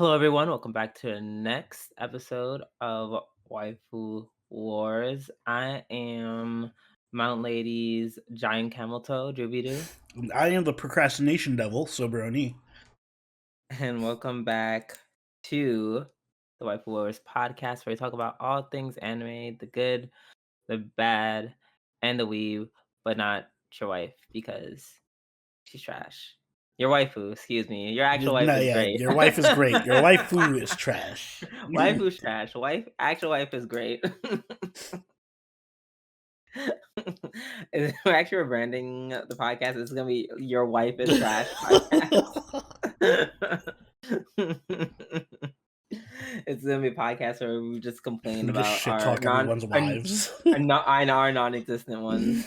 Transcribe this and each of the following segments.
Hello, everyone. Welcome back to the next episode of Waifu Wars. I am Mount Lady's giant camel toe, Jubidu, I am the procrastination devil, Soberoni. and welcome back to the Waifu Wars podcast, where we talk about all things anime, the good, the bad, and the weeb, but not your wife because she's trash. Your waifu, excuse me. Your actual wife No, is yeah, great. your wife is great. Your waifu is trash. Waifu's trash. Actual wife is great. We're actually rebranding the podcast. It's gonna be Your Wife is Trash podcast. It's gonna be a podcast where we just complain We just about shit talk everyone's wives. our non-existent ones.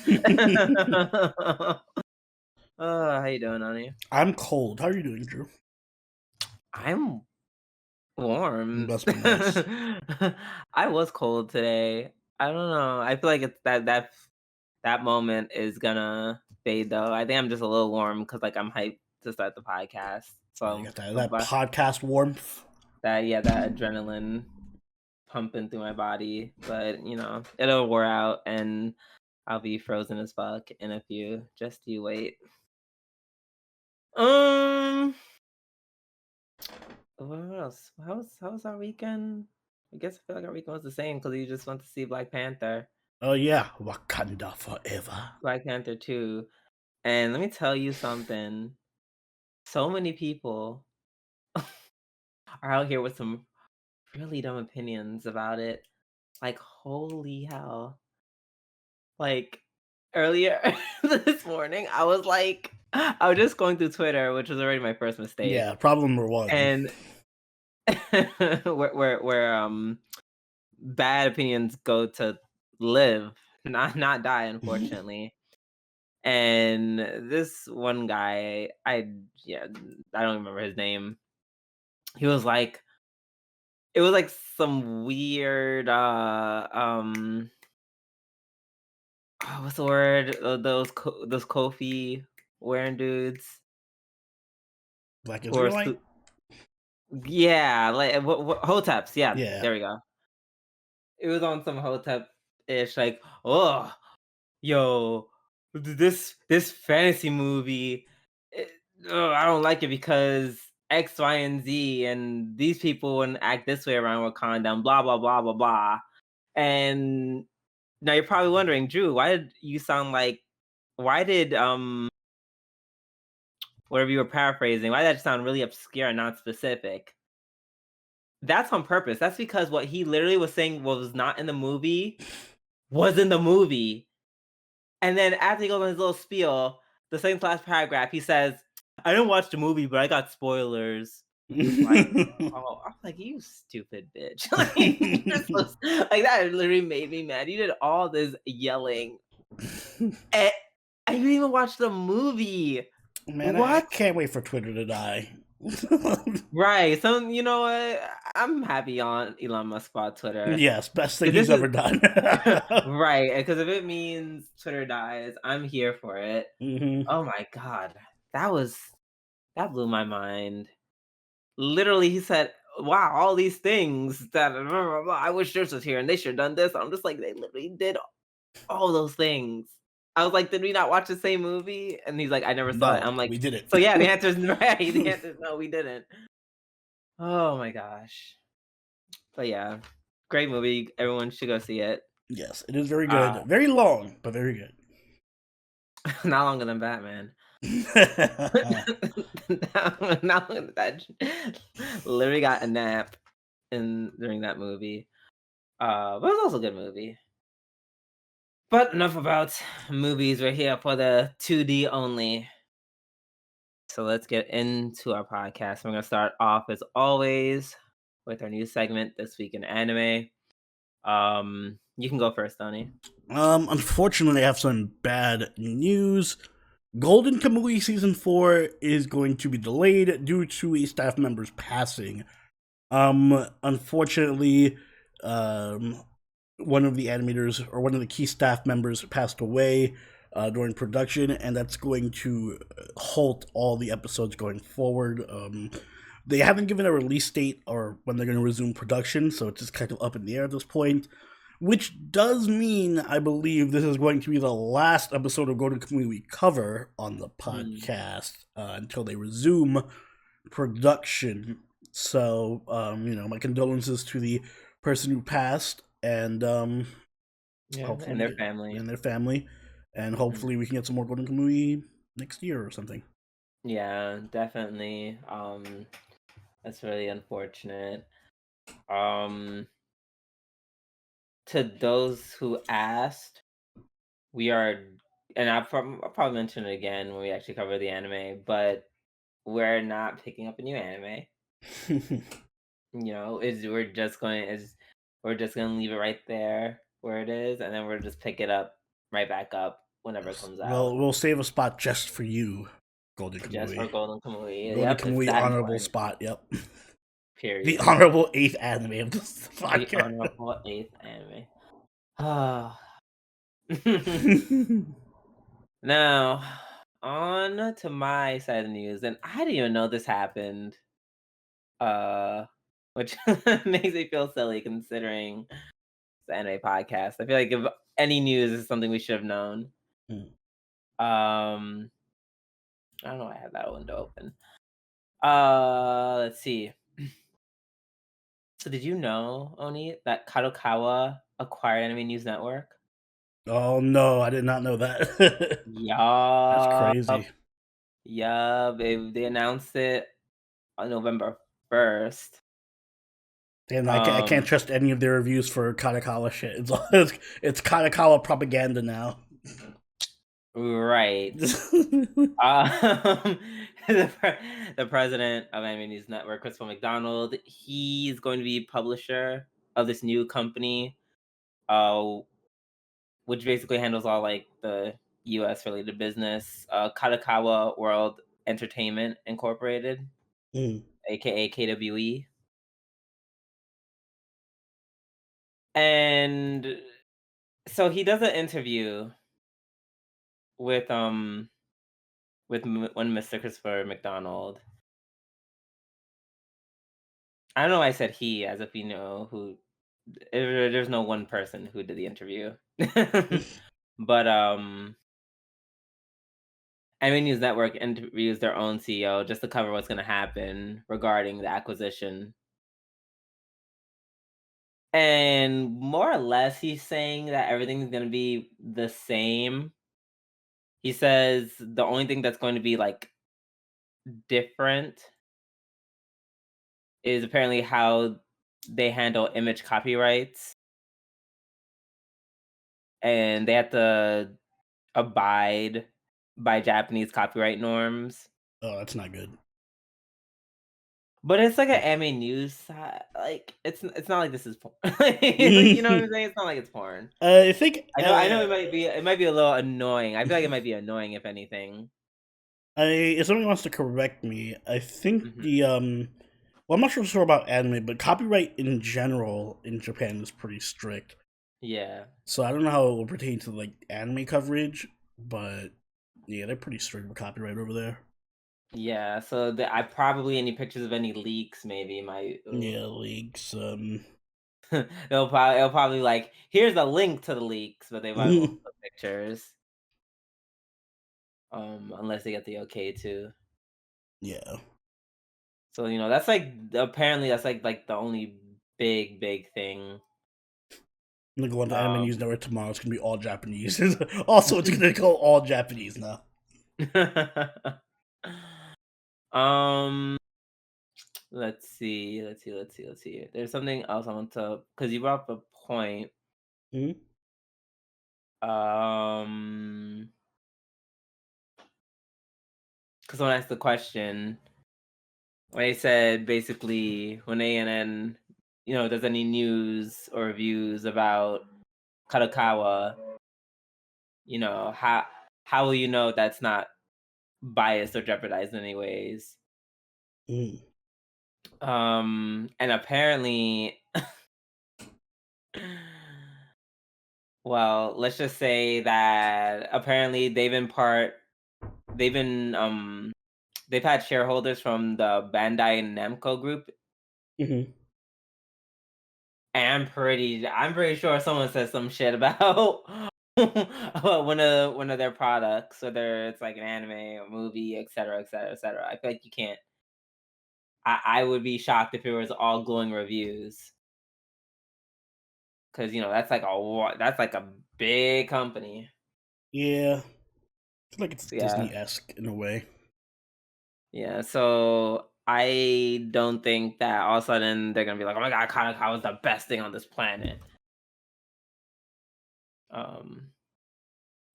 How you doing, honey? I'm cold. How are you doing, Drew? I'm warm. Must be nice. I was cold today. I don't know. I feel like it's that moment is gonna fade though. I think I'm just a little warm because like I'm hyped to start the podcast. You So got that podcast warmth. that adrenaline pumping through my body. But it'll wear out and I'll be frozen as fuck in a few. Just you wait. What else? How was our weekend? I guess I feel like our weekend was the same because you just went to see Black Panther. Oh yeah, Wakanda forever. Black Panther 2. And let me tell you something. So many people are out here with some really dumb opinions about it. Like, holy hell. Like, earlier this morning, I was just going through Twitter, which was already my first mistake. Yeah, problem number one. And where bad opinions go to live, not die, unfortunately. And this one guy, I don't remember his name. He was like, it was like some weird what's the word? Those Kofi wearing dudes Black who are Israelite. yeah, like Hoteps. Yeah, Yeah. there we go. It was on some Hotep ish, like, oh, yo, this fantasy movie, I don't like it because X, Y, and Z, and these people wouldn't act this way around Wakanda, and blah blah blah blah blah. And now you're probably wondering, Drew, why did you sound like? Why did whatever you were paraphrasing? Why did that sound really obscure and not specific? That's on purpose. That's because what he literally was saying was not in the movie was in the movie. And then after he goes on his little spiel, the same last paragraph, he says, "I didn't watch the movie, but I got spoilers." Like, oh, I'm like, you stupid bitch! Like that literally made me mad. You did all this yelling, and you didn't even watch the movie. Man, I What? can't wait for Twitter to die. Right. So you know what? I'm happy on Elon Musk bought Twitter. Yes, best thing he's ever done. Right, because if it means Twitter dies, I'm here for it. Mm-hmm. Oh my god, that blew my mind. Literally, he said, "Wow, all these things that blah, blah, blah, I wish yours was here, and they should have done this." I'm just like, they literally did all those things. I was like, "Did we not watch the same movie?" And he's like, "I never saw it." No, I'm like, we did it. "So yeah, the answer is right. The answer is no, we didn't." Oh my gosh. But yeah, great movie. Everyone should go see it. Yes, it is very good. Very long, but very good. Not longer than Batman. Not longer than that. Literally got a nap during that movie. But it was also a good movie. But enough about movies. We're here for the 2D only. So let's get into our podcast. We're gonna start off as always with our new segment, This Week in Anime. You can go first, Tony. Unfortunately, I have some bad news. Golden Kamuy Season 4 is going to be delayed due to a staff member's passing. Unfortunately, one of the animators or one of the key staff members passed away during production, and that's going to halt all the episodes going forward. They haven't given a release date or when they're going to resume production, so it's just kind of up in the air at this point. Which does mean, I believe, this is going to be the last episode of Golden Kamuy we cover on the podcast until they resume production. So, my condolences to the person who passed, and hopefully and their family. and their family, and hopefully we can get some more Golden Kamuy next year or something. Yeah, definitely. That's really unfortunate. To those who asked, we are, and I'll probably mention it again when we actually cover the anime, but we're not picking up a new anime. We're just gonna leave it right there where it is, and then we'll just pick it up right back up whenever it comes out. We'll save a spot just for you, Golden Just for Kamuy. Golden Kamuy. Golden Yep, it's Kamuy that honorable important. spot. Yep. Period. The honorable 8th anime of this podcast. The honorable 8th anime. Now, on to my side of the news, and I didn't even know this happened. Which makes me feel silly considering it's the anime podcast. I feel like if any news is something we should have known. I don't know why I have that window open. Let's see. So did you know, Oni, that Kadokawa acquired Anime News Network? Oh no, I did not know that. That's Yup. crazy. Yup. They announced it on November 1st. And I can't trust any of their reviews for Kadokawa shit. It's Kadokawa propaganda now. Right. The president of Anime News Network, Christopher McDonald, he's going to be publisher of this new company, which basically handles all like the U.S. related business. Kadokawa World Entertainment Incorporated, aka KWE, and so he does an interview with one Mr. Christopher McDonald. I don't know why I said he, as if you know who. There's no one person who did the interview, but Anime News Network interviews their own CEO just to cover what's going to happen regarding the acquisition. And more or less, he's saying that everything's going to be the same. He says the only thing that's going to be like different is apparently how they handle image copyrights, and they have to abide by Japanese copyright norms. Oh, that's not good. But it's like an anime news like it's not like this is porn. You know what I'm saying? It's not like it's porn. I think I know it might be a little annoying. I feel like it might be annoying if anything. if somebody wants to correct me, I think well, I'm not sure about anime, but copyright in general in Japan is pretty strict. Yeah. So I don't know how it will pertain to like anime coverage, but yeah, they're pretty strict with copyright over there. Yeah, so I probably any pictures of any leaks maybe might. Yeah, leaks. It'll probably like here's a link to the leaks, but they might won't put pictures. Unless they get the okay to. Yeah. So that's like apparently that's like the only big thing. I'm gonna go on to Anime News Network tomorrow. It's gonna be all Japanese. Also, it's gonna go all Japanese now. Let's see. There's something else I want to, because you brought up a point. Because someone asked the question when they said basically when ANN, does any news or reviews about Kadokawa, how will you know that's not biased or jeopardized in any ways? And apparently, well, let's just they they've had shareholders from the Bandai Namco group, Mm-hmm. and I'm pretty sure someone said some shit about about one of their products, whether it's like an anime or movie, et cetera, et cetera, et cetera. I feel like you can't. I would be shocked if it was all glowing reviews, because that's like a big company. Yeah, I feel like it's So yeah, Disney-esque in a way. yeah. So I don't think that all of a sudden they're gonna be like, "Oh my god, Kanaka was the best thing on this planet." Um,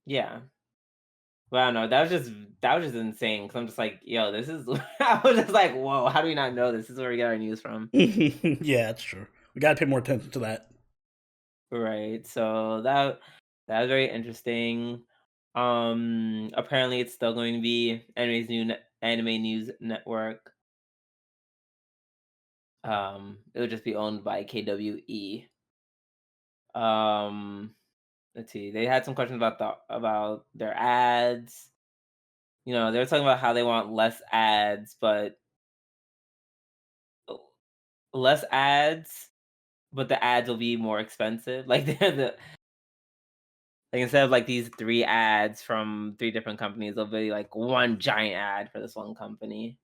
yeah. But I don't know. That was just insane. Because I'm just like, yo, this is. I was just like, whoa, how do we not know this? This is where we get our news from, Yeah, that's true. We gotta pay more attention to that. right? So that was very interesting. Apparently it's still going to be anime news network. It would just be owned by KWE. Um, let's see. They had some questions about their ads. They were talking about how they want less ads, but less ads, but the ads will be more expensive. Like instead of like these 3 ads from 3 different companies, there'll be like one giant ad for this one company,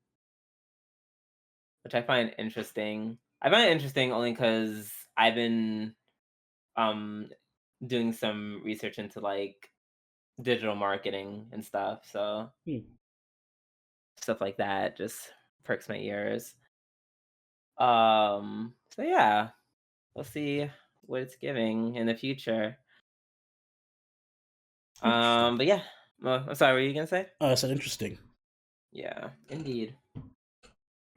which I find interesting. I find it interesting only because I've been um doing some research into like digital marketing and stuff. So Hmm. stuff like that just perks my ears. So yeah, we'll see what it's giving in the future. Interesting. But yeah. I'm sorry, what were you gonna say? Oh, I said interesting. Yeah, indeed.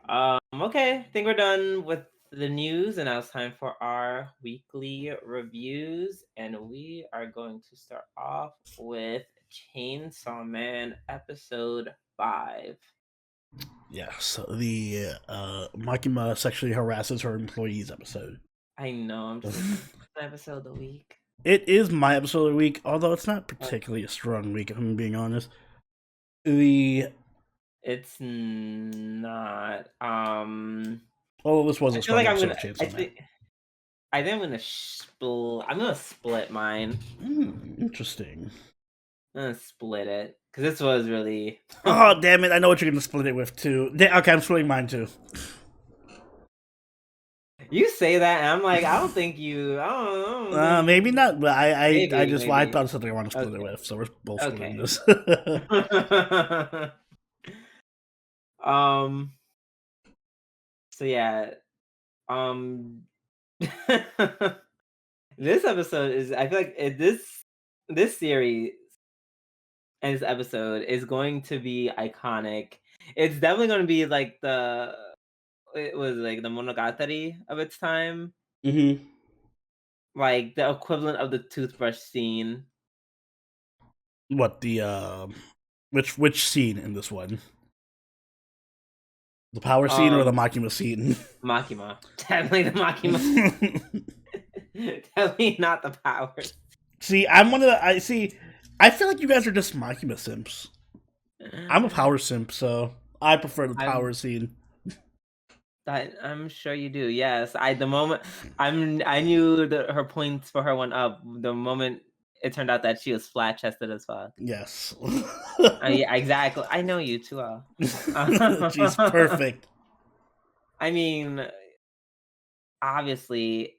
Okay, I think we're done with the news, and now it's time for our weekly reviews. And we are going to start off with Chainsaw Man episode 5. Yeah, so the Makima sexually harasses her employees episode. I know, I'm just like, episode of the week. It is my episode of the week, although it's not Uh, particularly a strong week, if I'm being honest. The It's not. This was I a feel strong like I'm episode gonna. of Chainsaw Man. I think I'm gonna split mine. Interesting. I'm gonna split it because this was really. Oh, damn it. I know what you're going to split it with, too. Okay, I'm splitting mine, too. You say that, and I'm like, I don't think you. I don't think Maybe not, but I maybe. thought of something I want to split it Okay. with, so we're both splitting Okay. this. um. So yeah. Um. This episode is. I feel like this series and this episode is going to be iconic. It's definitely going to be like it was like the Monogatari of its time, hmm like the equivalent of the toothbrush scene. What, which scene in this one? The power scene or the Um, Makima scene? Makima, definitely the Makima, definitely not the powers. See, I'm one of the. I feel like you guys are just Makima simps. I'm a power simp, so I prefer the I'm power scene. I'm sure you do. Yes, the moment I knew her points for her went up the moment it turned out that she was flat chested as fuck. Yes. Yeah, exactly. I know you too well. She's perfect. I mean, obviously,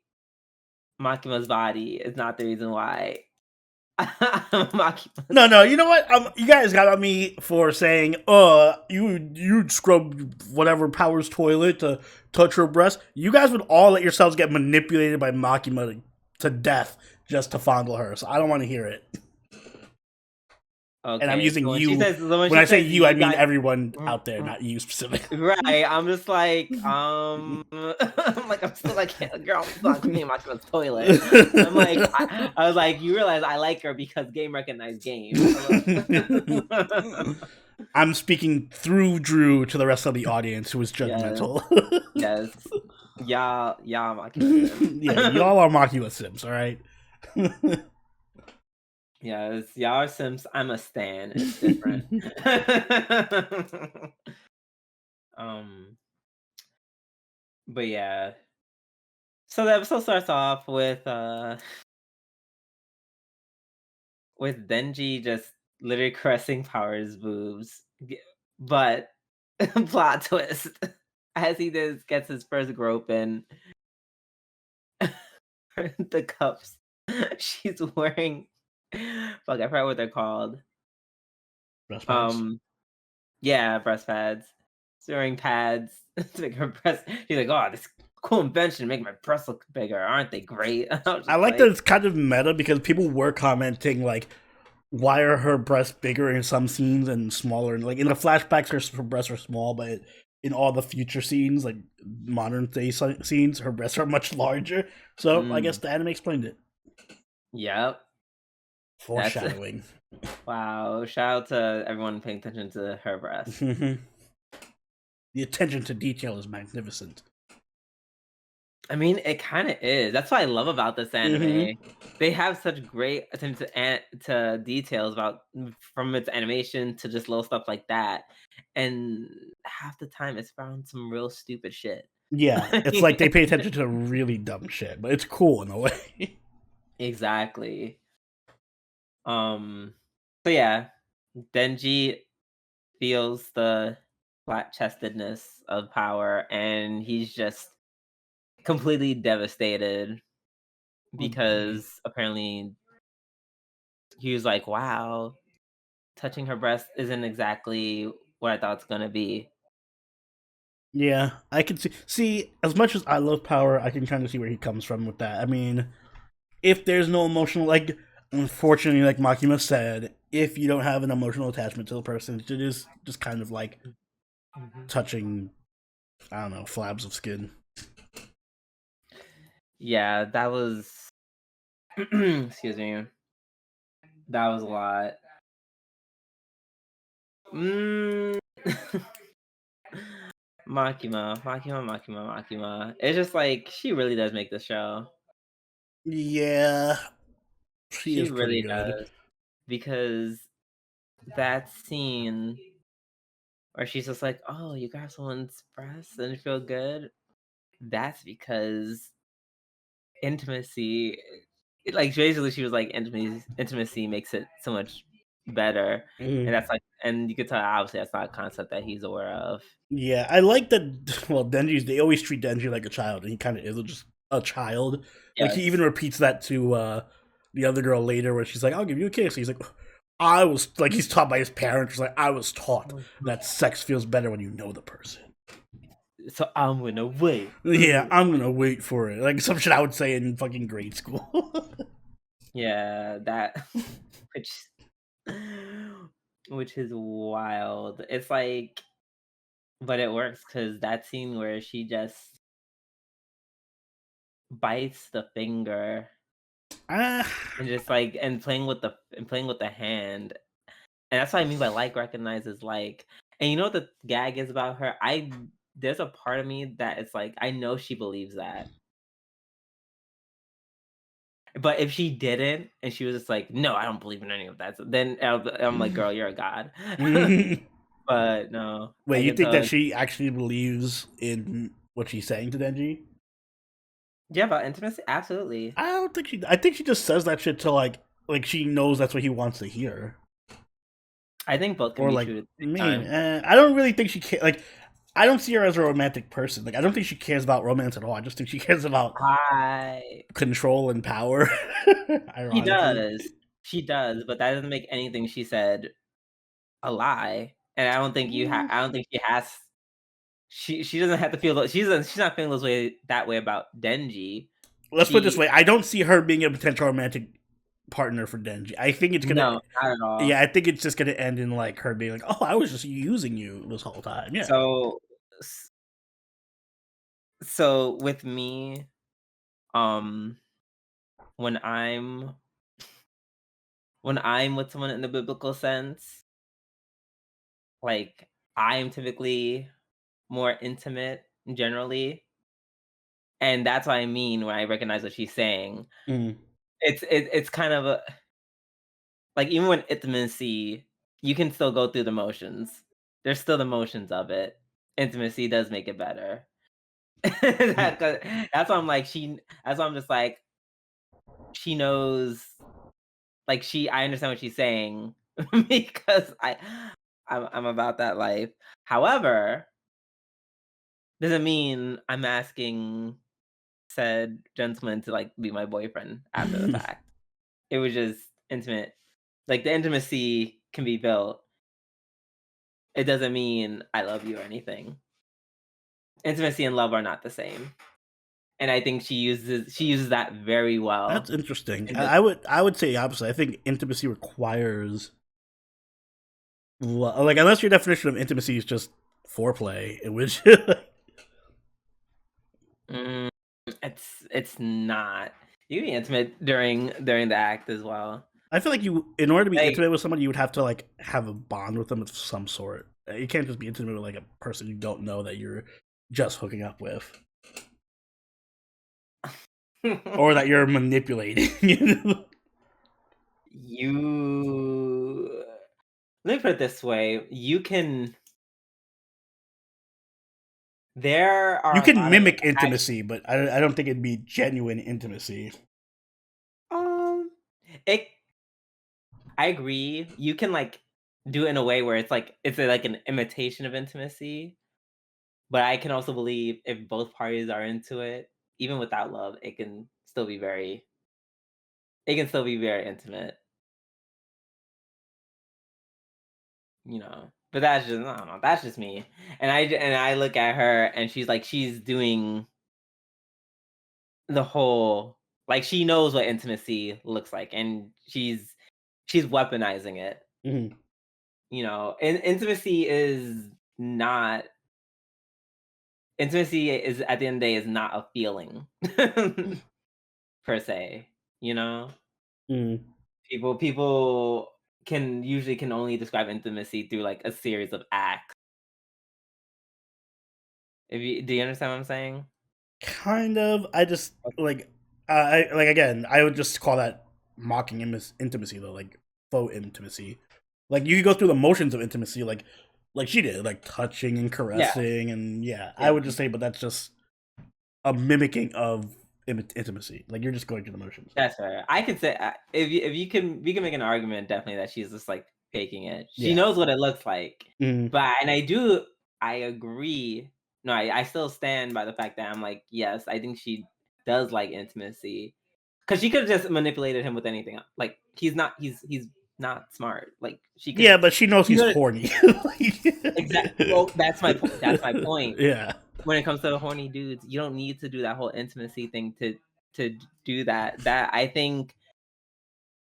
Makima's body is not the reason why Makima. No, you know what? You guys got on me for saying, you scrub whatever Power's toilet to touch her breast. You guys would all let yourselves get manipulated by Makima to death just to fondle her, so I don't want to hear it. And I'm Okay, using so when you. she says When I say you, I mean got everyone out there, not you specifically. right, I'm just like, I'm still like, girl, I'm still not cleaning Makima's toilet. I'm like, I was like, you realize I like her because game recognized game. I'm speaking through Drew to the rest of the audience who is judgmental. Yes. Y'all Makima Sims. Yeah, y'all are Makima Sims, all right? Yes, y'all are Sims. I'm a stan. It's different. Um, but yeah. So the episode starts off with Denji just literally caressing Power's boobs. But plot twist. As he just gets his first grope in, the cups she's wearing, fuck, I forgot what they're called. Breast pads. Yeah, breast pads. She's wearing pads to make her breast. She's like, "Oh, this cool invention to make my breasts look bigger. Aren't they great?" I was I just like that like, it's kind of meta because people were commenting like, why are her breasts bigger in some scenes and smaller? Like in the flashbacks, her breasts are small, but in all the future scenes, like modern day scenes, her breasts are much larger. So I guess mm, the anime explained it. "Yep, that's it." Foreshadowing. Wow! Shout out to everyone paying attention to her breasts. The attention to detail is magnificent. I mean, it kind of is. That's what I love about this Hmm. anime. They have such great attention to details about from its animation to just little stuff like that, and half the time it's found some real stupid shit. Yeah, it's like they pay attention to really dumb shit, but it's cool in a way. Exactly. Um. So yeah, Denji feels the flat chestedness of power, and he's just completely devastated because apparently he was like, "Wow, touching her breast isn't exactly what I thought it's gonna be." Yeah, I can see as much as I love power, I can kind of see where he comes from with that. I mean, if there's no emotional, like, unfortunately, like Makima said, if you don't have an emotional attachment to the person, it is just kind of like Mhm. touching, I don't know, flabs of skin. Yeah, that was excuse me. That was a lot. Mm. Makima. It's just like she really does make the show. Yeah, she She is pretty really good. does because that scene where she's just like, "Oh, you grab someone's breast and feel good." That's because intimacy, like basically, she was like, intimacy makes it so much better, and Mhm. that's like, and you could tell obviously that's not a concept that he's aware of. Yeah, I like that. Well, they always treat Denji like a child, and he kind of is just a child. Like he even Yes. repeats that to the other girl later, where she's like, "I'll give you a kiss." He's like, "I was like," he's taught by his parents. He's like, "I was taught that sex feels better when you know the person." So I'm gonna wait. Yeah, I'm gonna wait for it. Like some shit I would say in fucking grade school. Yeah, that which which is wild. It's like, but it works because that scene where she just bites the finger Ah, and just like and playing with the hand. And that's what I mean by like recognizes like. And you know what the gag is about her? I There's a part of me that it's like I know she believes that. But if she didn't and she was just like, "No, I don't believe in any of that," so then I'm like, "Girl, you're a god." wait, But no, I you can think tell. that she actually believes in what she's saying to Denji? Yeah, about intimacy? Absolutely. I don't think she. I think she just says that shit to like she knows that's what he wants to hear, I think both can or be like true at the same me. time. I don't really think she like. I don't see her as a romantic person. Like I don't think she cares about romance at all. I just think she cares about I control and power. She Ironically, does. She does, but that doesn't make anything she said a lie, and I don't think she has she doesn't have to feel those she's not feeling that way about Denji. let's put it this She way. I don't see her being a potential romantic partner for Denji. I think it's gonna. No, not at Yeah, all. I think it's just gonna end in like her being like, "Oh, I was just using you this whole time." Yeah. So s so with me, um, when I'm with someone in the biblical sense, like, I'm typically more intimate generally, and that's what I mean when I recognize what she's saying. Mm. It's kind of a like, even when intimacy, you can still go through the motions. There's still the motions of it. intimacy does make it better. That's why I'm like that's why I'm just like she knows, like I understand what she's saying because I'm about that life. However, doesn't mean I'm asking said gentleman to like be my boyfriend after the fact. It was just intimate. Like the intimacy can be built. It doesn't mean I love you or anything. Intimacy and love are not the same. And I think she uses that very well. That's interesting. I would say opposite. I think intimacy requires like, unless your definition of intimacy is just foreplay, in which it's not. You can be intimate during the act as well. I feel like in order to be intimate with someone, you would have to like have a bond with them of some sort. You can't just be intimate with like a person you don't know that you're just hooking up with, or that you're manipulating. Let me put it this way: you can. You can mimic intimacy, but I don't think it'd be genuine intimacy. I agree. You can like do it in a way where it's like an imitation of intimacy. But I can also believe if both parties are into it, even without love, it can still be very intimate. But that's just, I don't know, that's just me. And I look at her and she's doing the whole, like, she knows what intimacy looks like and she's weaponizing it. Mm-hmm. And intimacy is at the end of the day is not a feeling per se. Mm. People can only describe intimacy through like a series of acts. Do you understand what I'm saying? Kind of. I just like again, I would just call that mocking intimacy though, like faux intimacy. Like you could go through the motions of intimacy, like she did, like touching and caressing, and I would just say, but that's just a mimicking of intimacy. Like you're just going through the motions. That's fair. I could say we can make an argument definitely that she's just like faking it. She knows what it looks like, but I agree. No, I still stand by the fact that I'm like, yes, I think she does like intimacy because she could have just manipulated him with anything. Like he's not smart. Like she could, but she knows he's horny. Exactly. Well, that's my point. Yeah. When it comes to the horny dudes, you don't need to do that whole intimacy thing to do that. I think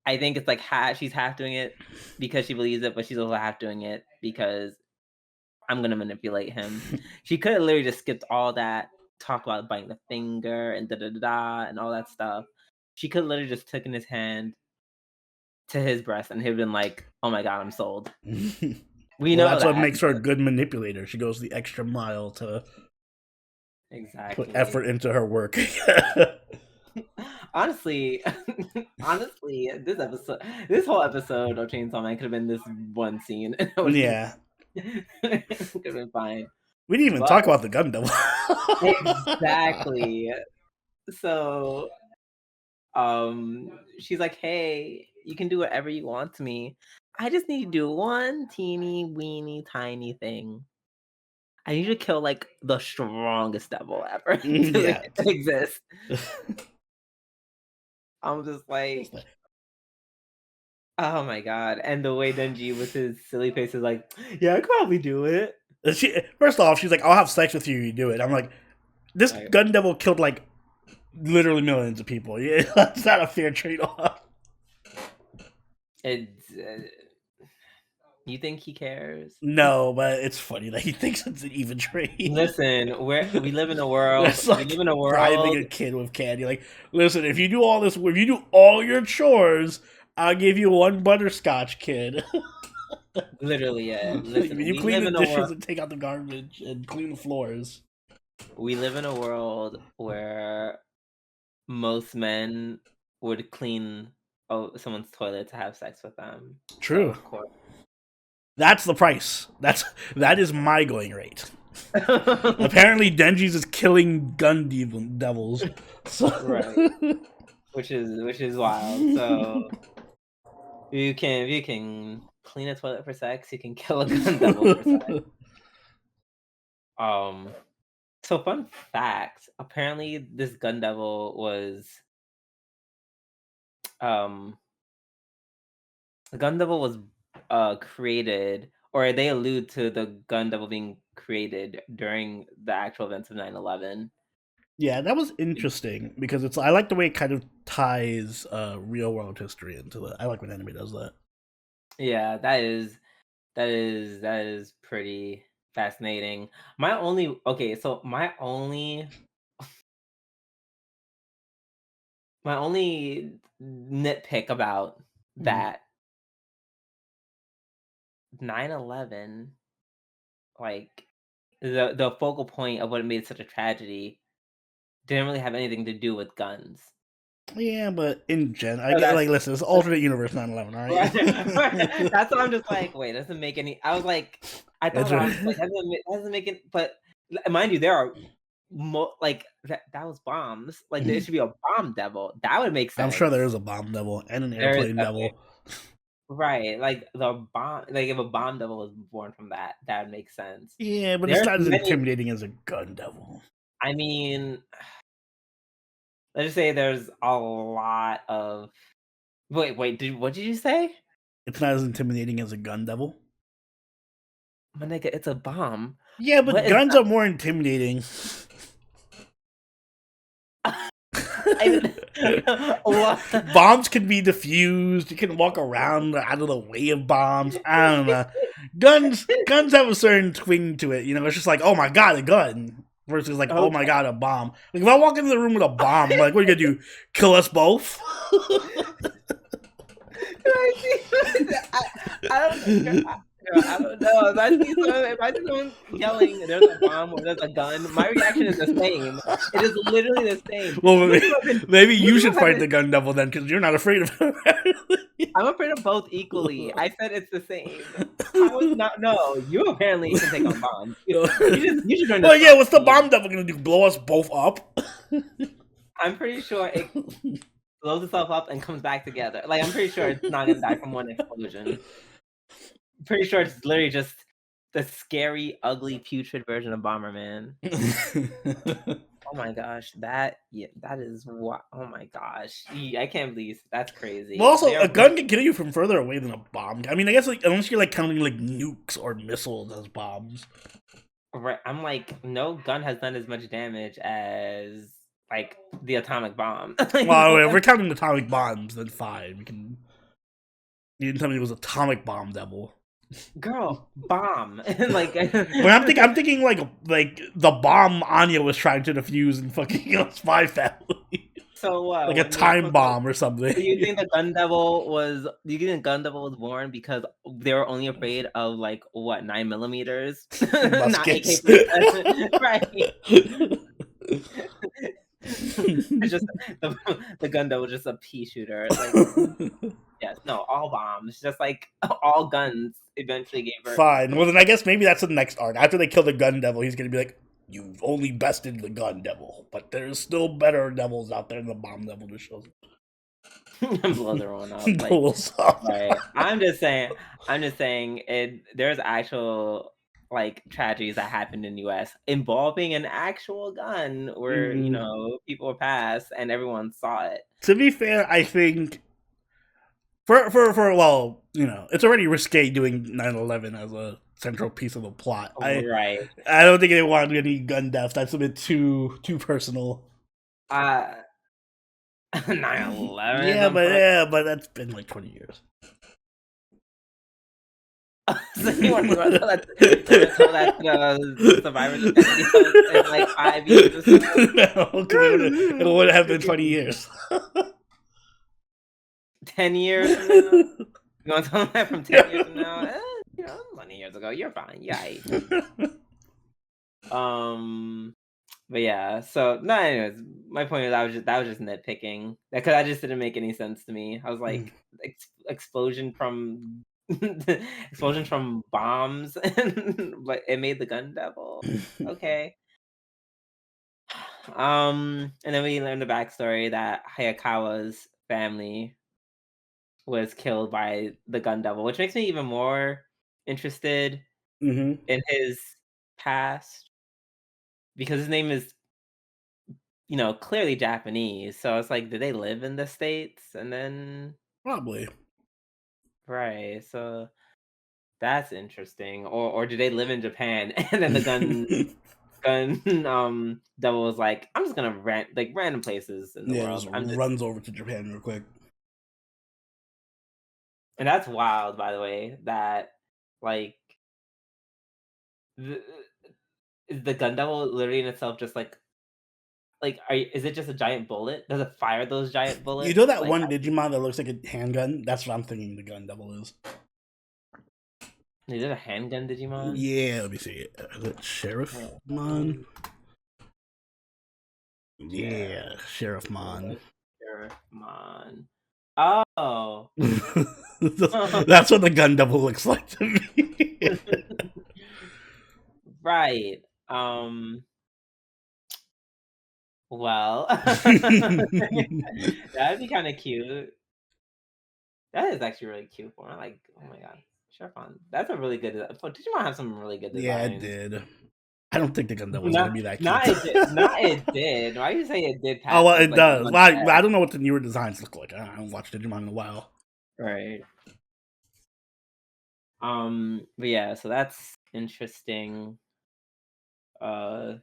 it's like she's half doing it because she believes it, but she's also half doing it because I'm gonna manipulate him. She could have literally just skipped all that, talk about biting the finger and and all that stuff. She could have literally just taken his hand to his breast and he'd been like, "Oh my god, I'm sold." We know that's what makes her a good manipulator. She goes the extra mile to put effort into her work. Honestly, this whole episode of Chainsaw Man could have been this one scene. Yeah. Could have been fine. We didn't even talk about the gun devil. Exactly. So, she's like, "Hey, you can do whatever you want to me. I just need to do one teeny weeny tiny thing. I need to kill like the strongest devil ever to exist." I'm just like, oh my god. And the way Denji with his silly face is like, "Yeah, I could probably do it." First off, she's like, "I'll have sex with you, you do it." I'm like, this gun devil killed like literally millions of people. Yeah, that's not a fair trade-off. You think he cares? No, but it's funny that he thinks it's an even trade. Listen, we live in a world. Like we live in a world. Bribing a kid with candy. Like, listen, if you do all this, if you do all your chores, I'll give you one butterscotch, kid. Literally, yeah. Listen, you clean the dishes and take out the garbage and clean the floors. We live in a world where most men would clean someone's toilet to have sex with them. True. So, of course. That's the price. That is my going rate. Apparently, Denji's is killing devils. So. Right. Which is wild. So if you can clean a toilet for sex, you can kill a gun devil for sex. Um, so fun fact, apparently this gun devil was um the gun devil was created, or they allude to the gun devil being created during the actual events of 9/11. Yeah, that was interesting because I like the way it kind of ties real world history into it. I like when anime does that. Yeah, that is pretty fascinating. My only nitpick about Mm. that 9/11, like the focal point of what made it such a tragedy didn't really have anything to do with guns. Yeah, but in gen, I So get that's like listen, it's alternate universe 9/11, all right? right. That's what I'm just like, wait, doesn't make any. I was like, I thought It's about it, I was just right. like, doesn't make it. But mind you, there are like that was bombs. Like there should be a bomb devil. That would make I'm sure there sense. is a bomb devil and an There is airplane okay, devil. right? Like the bomb. Like if a bomb devil was born from that, that would make sense. Yeah, but it's There's not as many. intimidating as a gun devil. I mean, let's just say there's a lot of. Wait. What did you say? It's not as intimidating as a gun devil. My nigga, it's a bomb. Yeah, What but is guns are more intimidating. I what? Bombs can be diffused. You can walk around out of the way of bombs. I don't know. Guns have a certain twing to it. You know, it's just like, oh my god, a gun. Versus like, oh my Okay. god, a bomb. Like if I walk into the room with a bomb, I'm like, what are you gonna do? Kill us both? I don't know. Imagine someone yelling, "There's a bomb" or "There's a gun." My reaction is the same. It is literally the same. Well, maybe you You should have fight been. the gun devil then, because you're not afraid of him. I'm afraid of both equally. I said it's the same. How is not? No, you apparently can take on bombs. You should join the Well, yeah, SWAT what's the team. bomb devil gonna do? Blow us both up? I'm pretty sure it blows itself up and comes back together. Like I'm pretty sure it's not gonna die from one explosion. Pretty sure it's literally just the scary, ugly, putrid version of Bomberman. Oh my gosh, that is what. Oh my gosh, I can't believe that's Well, crazy. also, a gun can kill you from further away than a bomb. I mean, I guess like unless you're like counting like nukes or missiles as bombs. Right, I'm like, no gun has done as much damage as like the atomic bomb. Well, if we're counting atomic bombs, then fine. You didn't tell me it was atomic bomb devil. Girl, bomb. Like When I'm thinking like the bomb Anya was trying to defuse in fucking Spy Family, so like a time bomb or something. Do you think the gun devil was born because they were only afraid of like what 9 millimeters, not Muskets. AK-47, right? It's just the gun devil was just a pea shooter. Like yes, no, all bombs, just like all guns eventually gave birth. Fine. Well, then I guess maybe that's the next arc. After they kill the gun devil, he's gonna be like, "You've only bested the gun devil, but there's still better devils out there than the bomb devil just shows." Blows everyone up. Like, Blows up. right. I'm just saying. There's actual like tragedies that happened in the U.S. involving an actual gun, where people were passed and everyone saw it. To be fair, I think for well, it's already risque doing 9/11 as a central piece of the plot. Right. I don't think they want any gun deaths. That's a bit too personal. 9/11. But that's been like 20 years. So you want to tell that to survivors in like 5 years or so? No, because it would have been 20 years. 10 years from now? You want to tell them that from 10 years from now? 20 years ago. You're fine. Yay. But yeah. So no. Anyways, my point is, that was just nitpicking because that just didn't make any sense to me. I was like, explosion from Explosions from bombs, but it made the gun devil. Okay. And then we learn the backstory that Hayakawa's family was killed by the gun devil, which makes me even more interested hmm in his past because his name is, clearly Japanese. So it's like, did they live in the States? And then, Probably. right. So that's interesting. Or do they live in Japan? And then the gun devil was like, I'm just gonna random places in the Yeah, just world. runs over to Japan real quick. And that's wild, by the way, that like the, is the gun devil literally in itself just is it just a giant bullet? Does it fire those giant You know bullets? that Like, one Digimon that looks like a handgun? That's what I'm thinking the gun devil is. is it a handgun Digimon? Yeah, let me see. Is it Sheriff Yeah. Mon? Yeah. Yeah, Sheriff Mon. Mon. Oh. That's what the gun devil looks like to me. Right. Well, that'd be kind of cute. That is actually really cute for like, oh my god, sure fun. That's a really good. Digimon have some really good Yeah, it designs. did. I don't think the gun devil's gonna Not, be that cute. not it did. Not it did. Why you say it did? Oh well, it Like does. one Well, I past, don't know what the newer designs look like. I haven't watched Digimon in a while. right? But yeah, so that's interesting. That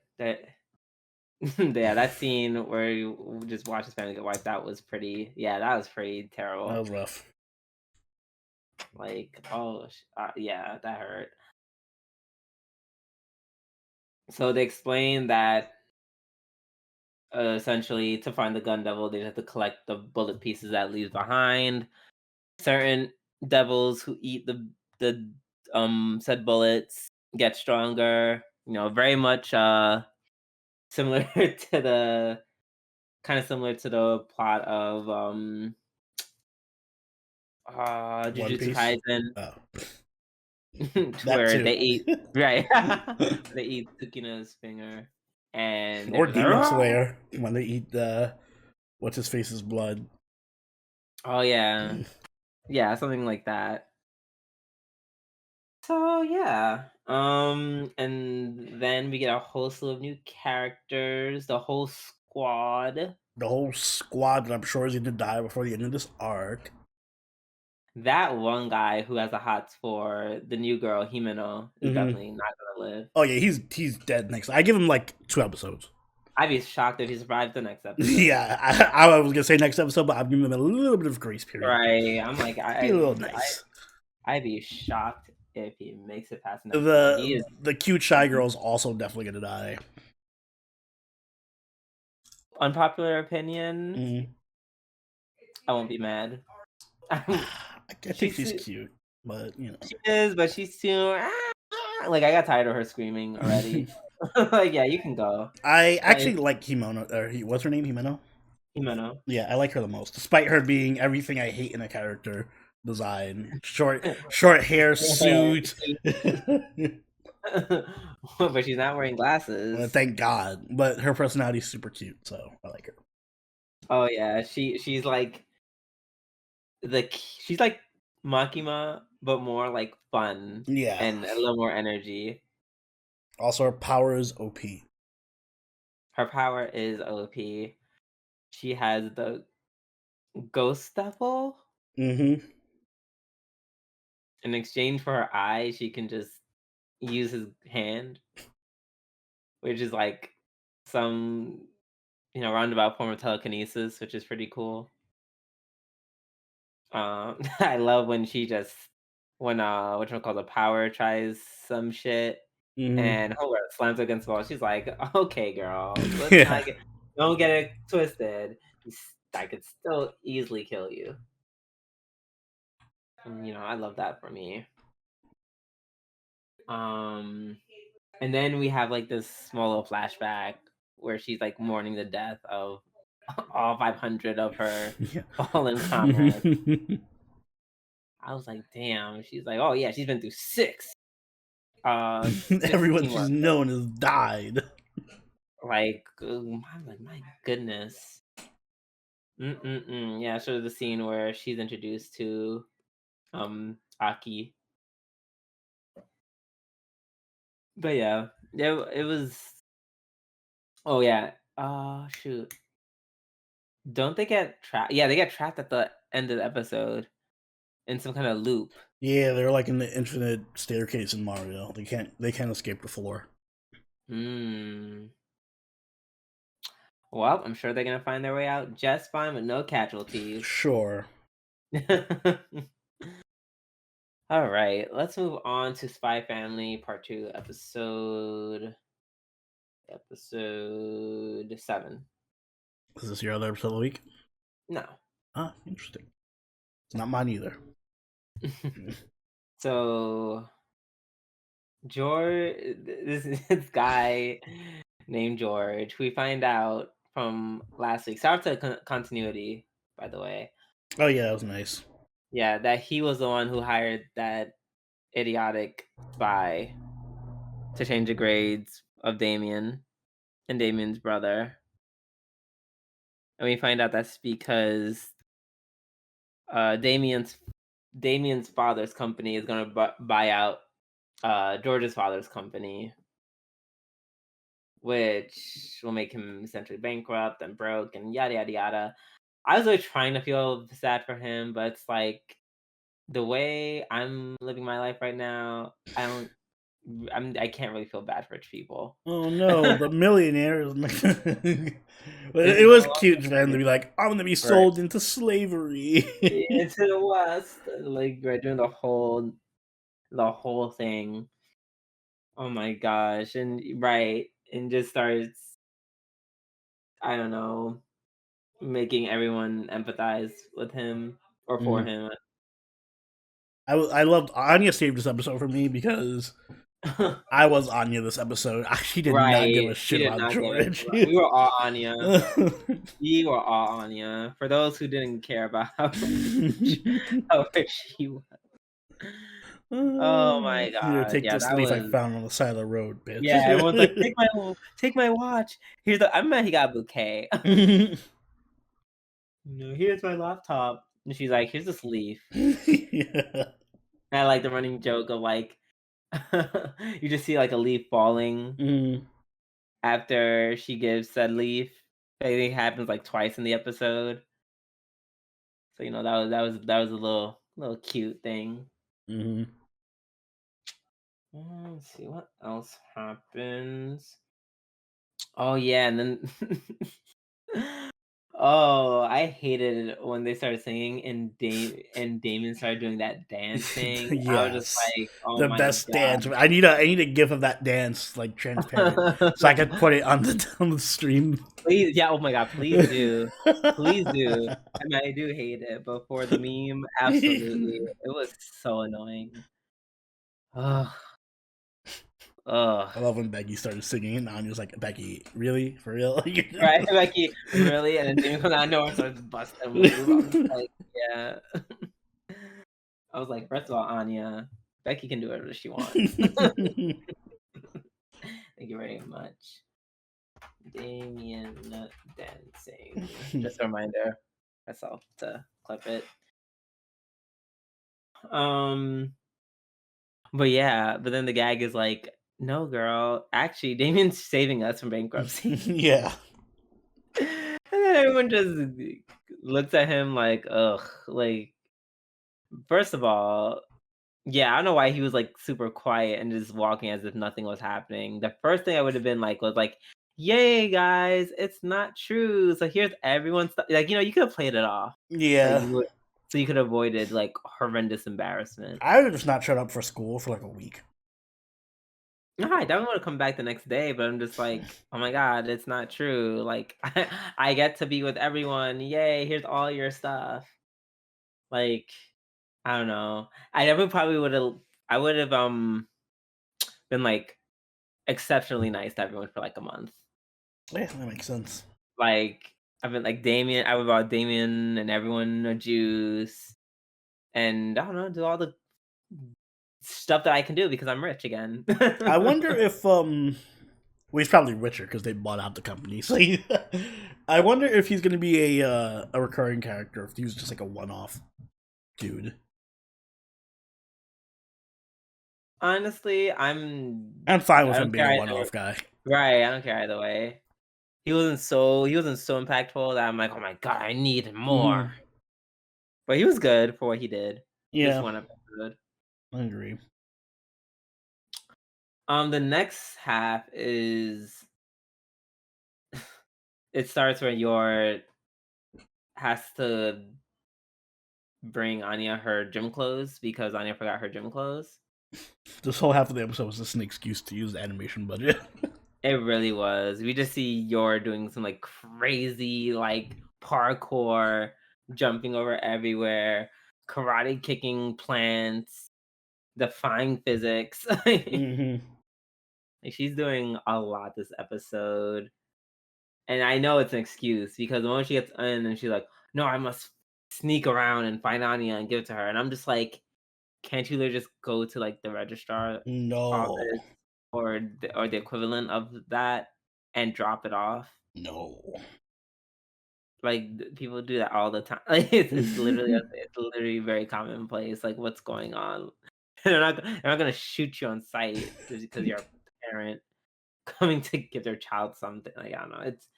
yeah, that scene where you just watch his family get wiped out was pretty. Yeah, that was pretty That terrible. was rough. Like, oh, yeah, that hurt. So they explain that essentially to find the gun devil, they have to collect the bullet pieces that it leaves behind. Certain devils who eat the said bullets get stronger. Very much similar to the similar to the plot of One Jujutsu Piece. Kaisen, Oh, that where too. they eat right. They eat Tsukina's finger, and they're Or just like, Demon "Rah!" Slayer when they eat the what's his face's blood. Oh yeah, yeah, something like that. So yeah, and then we get a whole slew of new characters, the whole squad. The whole squad that I'm sure is going to die before the end of this arc. That one guy who has the hots for the new girl, Himeno, is hmm definitely not gonna live. Oh yeah, he's dead next. I give him like 2 episodes. I'd be shocked if he survived the next episode. Yeah, I was gonna say next episode, but I'm giving him a little bit of grace period. Right? I'm like, Be a little nice. I'd be shocked if he makes it past an episode. He is The cute shy girl is also definitely gonna die. unpopular opinion. Mm. I won't be mad. I think she's cute, but She is, but she's too. Like I got tired of her screaming already. Like yeah, you can go. I actually Like like Himono. Or what's her name? Himeno. Himeno. Yeah, I like her the most, despite her being everything I hate in a character design. Short hair, suit. But she's not wearing glasses. Thank God. But her personality is super cute, so I like her. Oh yeah, she's like she's like Makima, but more like fun Yeah. and a little more energy. Also, her power is OP. Her power is OP. She has the ghost devil. Mm-hmm. In exchange for her eye, she can just use his hand, which is like some roundabout form of telekinesis, which is pretty cool. I love when she just when called the power tries some shit Mm-hmm. and Homer slams against the wall. She's like, "Okay, girl, let's Yeah. not don't get it twisted. I could still easily kill you." And, I love that for me. Um, and then we have like this small little flashback where she's like mourning the death of all 500 of her Yeah. fallen comrades. I was like, damn. She's like, oh yeah, she's been through six Everyone she's teamwork. known has died. Like, I'm like, my goodness. Yeah, so the scene where she's introduced to Aki. But yeah, it was. Oh yeah. Shoot. Don't they get trapped? Yeah, they get trapped at the end of the episode in some kind of loop. Yeah, they're like in the infinite staircase in Mario. They can't escape the floor. Hmm. Well, I'm sure they're gonna find their way out just fine with no casualties. Sure. All right, let's move on to Spy Family Part 2, episode 7. Is this your other episode of the week? No. Ah, interesting. It's not mine either. So George, this guy named George, we find out from last week. Shout out to continuity, by the way. Oh yeah, that was nice. Yeah, that he was the one who hired that idiotic spy to change the grades of Damien and Damien's brother. And we find out that's because Damien's father's company is going to buy out George's father's company, which will make him essentially bankrupt and broke and yada yada yada. I was really trying to feel sad for him, but it's like the way I'm living my life right now, I can't really feel bad for rich people. Oh no, the millionaire is. It's It was no cute for him to longer be like, "I'm gonna be right sold into slavery." into the West, like we're doing the whole thing. Oh my gosh, and right, and just starts, I don't know, making everyone empathize with him or for Mhm. him. I loved Anya saved this episode for me because I was Anya this episode. She did not give Right, a we shit did about not give a George. we were all Anya. We were all Anya. For those who didn't care about how rich she was. Oh my Here, god, take yeah, this that leaf I was. found on the side of the road, bitch. Yeah, everyone's like, take my watch. Here's the. I bet he got a bouquet. No, here's my laptop. And she's like, here's this leaf. Yeah. And I like the running joke of like, you just see like a leaf falling Mm. after she gives said leaf. I think it happens like twice in the episode. So that was a little cute thing. Hmm. Let's see what else happens. Oh yeah, and then oh, I hated it when they started singing and Damon started doing that dancing. I was just Yes, like, oh the my best dance. I need a gif of that dance like transparent god. so I could put it on the stream. Please, yeah, oh my god, please do. Please do. I mean, I do hate it, but for the meme, absolutely. It was so annoying. Ugh. Ugh. I love when Becky started singing and Anya's like, Becky, really? For real? Right, Becky, really? And then Damien comes out of nowhere and starts busting a move. I'm just like, yeah. I was like, first of all, Anya, Becky can do whatever she wants. Thank you very much. Damien dancing. Just a reminder myself to clip it. But yeah, but then the gag is like, no, girl, actually, Damien's saving us from bankruptcy. Yeah. And then everyone just looks at him like, ugh, like, first of all, yeah, I don't know why he was like super quiet and just walking as if nothing was happening. The first thing I would have been like was like, "Yay, guys, it's not true." So here's everyone's like, you could have played it off, so Yeah. you could have avoided like horrendous embarrassment. I would just not showed up for school for like a week. No, I definitely want to come back the next day, but I'm just like, oh my god, it's not true. Like, I get to be with everyone. Yay! Here's all your stuff. Like, I don't know. I never probably would have. I would have been like exceptionally nice to everyone for like a month. Yeah, that makes sense. Like I've been like Damien. I would bought Damien and everyone a juice. and I don't know, do all the stuff that I can do because I'm rich again. I wonder if well, he's probably richer because they bought out the company. So I wonder if he's going to be a recurring character, if he was just like a one-off dude. Honestly, I'm fine with I him don't being care a either. one-off guy. Right, I don't care either way. He wasn't so impactful that I'm like, oh my god, I need Mm-hmm. more. But he was good for what he did. This Yeah, one episode. I agree. The next half is it starts where Yor has to bring Anya her gym clothes because Anya forgot her gym clothes. This whole half of the episode was just an excuse to use the animation budget. It really was. We just see Yor doing some like crazy like parkour, jumping over everywhere, karate kicking plants, defying physics. Mm-hmm. Like she's doing a lot this episode. And I know it's an excuse because the moment she gets in and she's like, no, I must sneak around and find Anya and give it to her. And I'm just like, can't you literally just go to like the registrar No, office or the equivalent of that and drop it off? no. Like people do that all the time. Like it's literally very commonplace. Like what's going on? They're not gonna shoot you on sight just because you're a parent coming to give their child something. Like I don't know. It's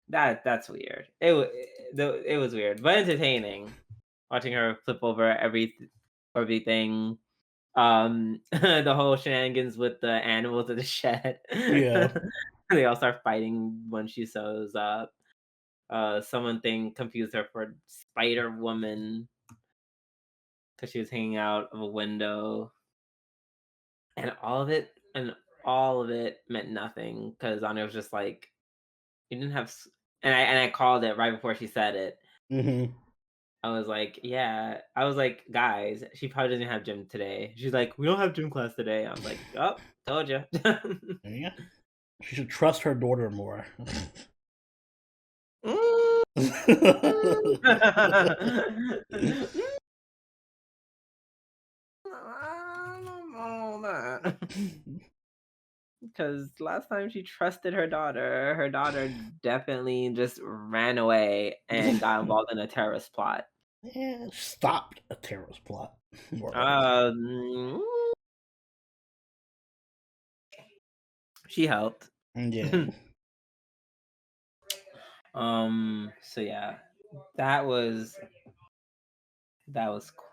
that's weird. It was weird, but entertaining. Watching her flip over everything. The whole shenanigans with the animals in the shed. Yeah. They all start fighting when she shows up. Someone confused her for Spider Woman because she was hanging out of a window, and all of it meant nothing because Anya was just like, "You didn't have," and I called it right before she said it. Mm-hmm. I was like, "Yeah," I was like, "Guys, she probably doesn't have gym today." She's like, "We don't have gym class today." I was like, "Oh, told you." Yeah. She should trust her daughter more. I don't know that. Because last time she trusted her daughter definitely just ran away and got involved in a terrorist plot. Yeah, stopped a terrorist plot. More like. Um, she helped. Yeah. So yeah, that was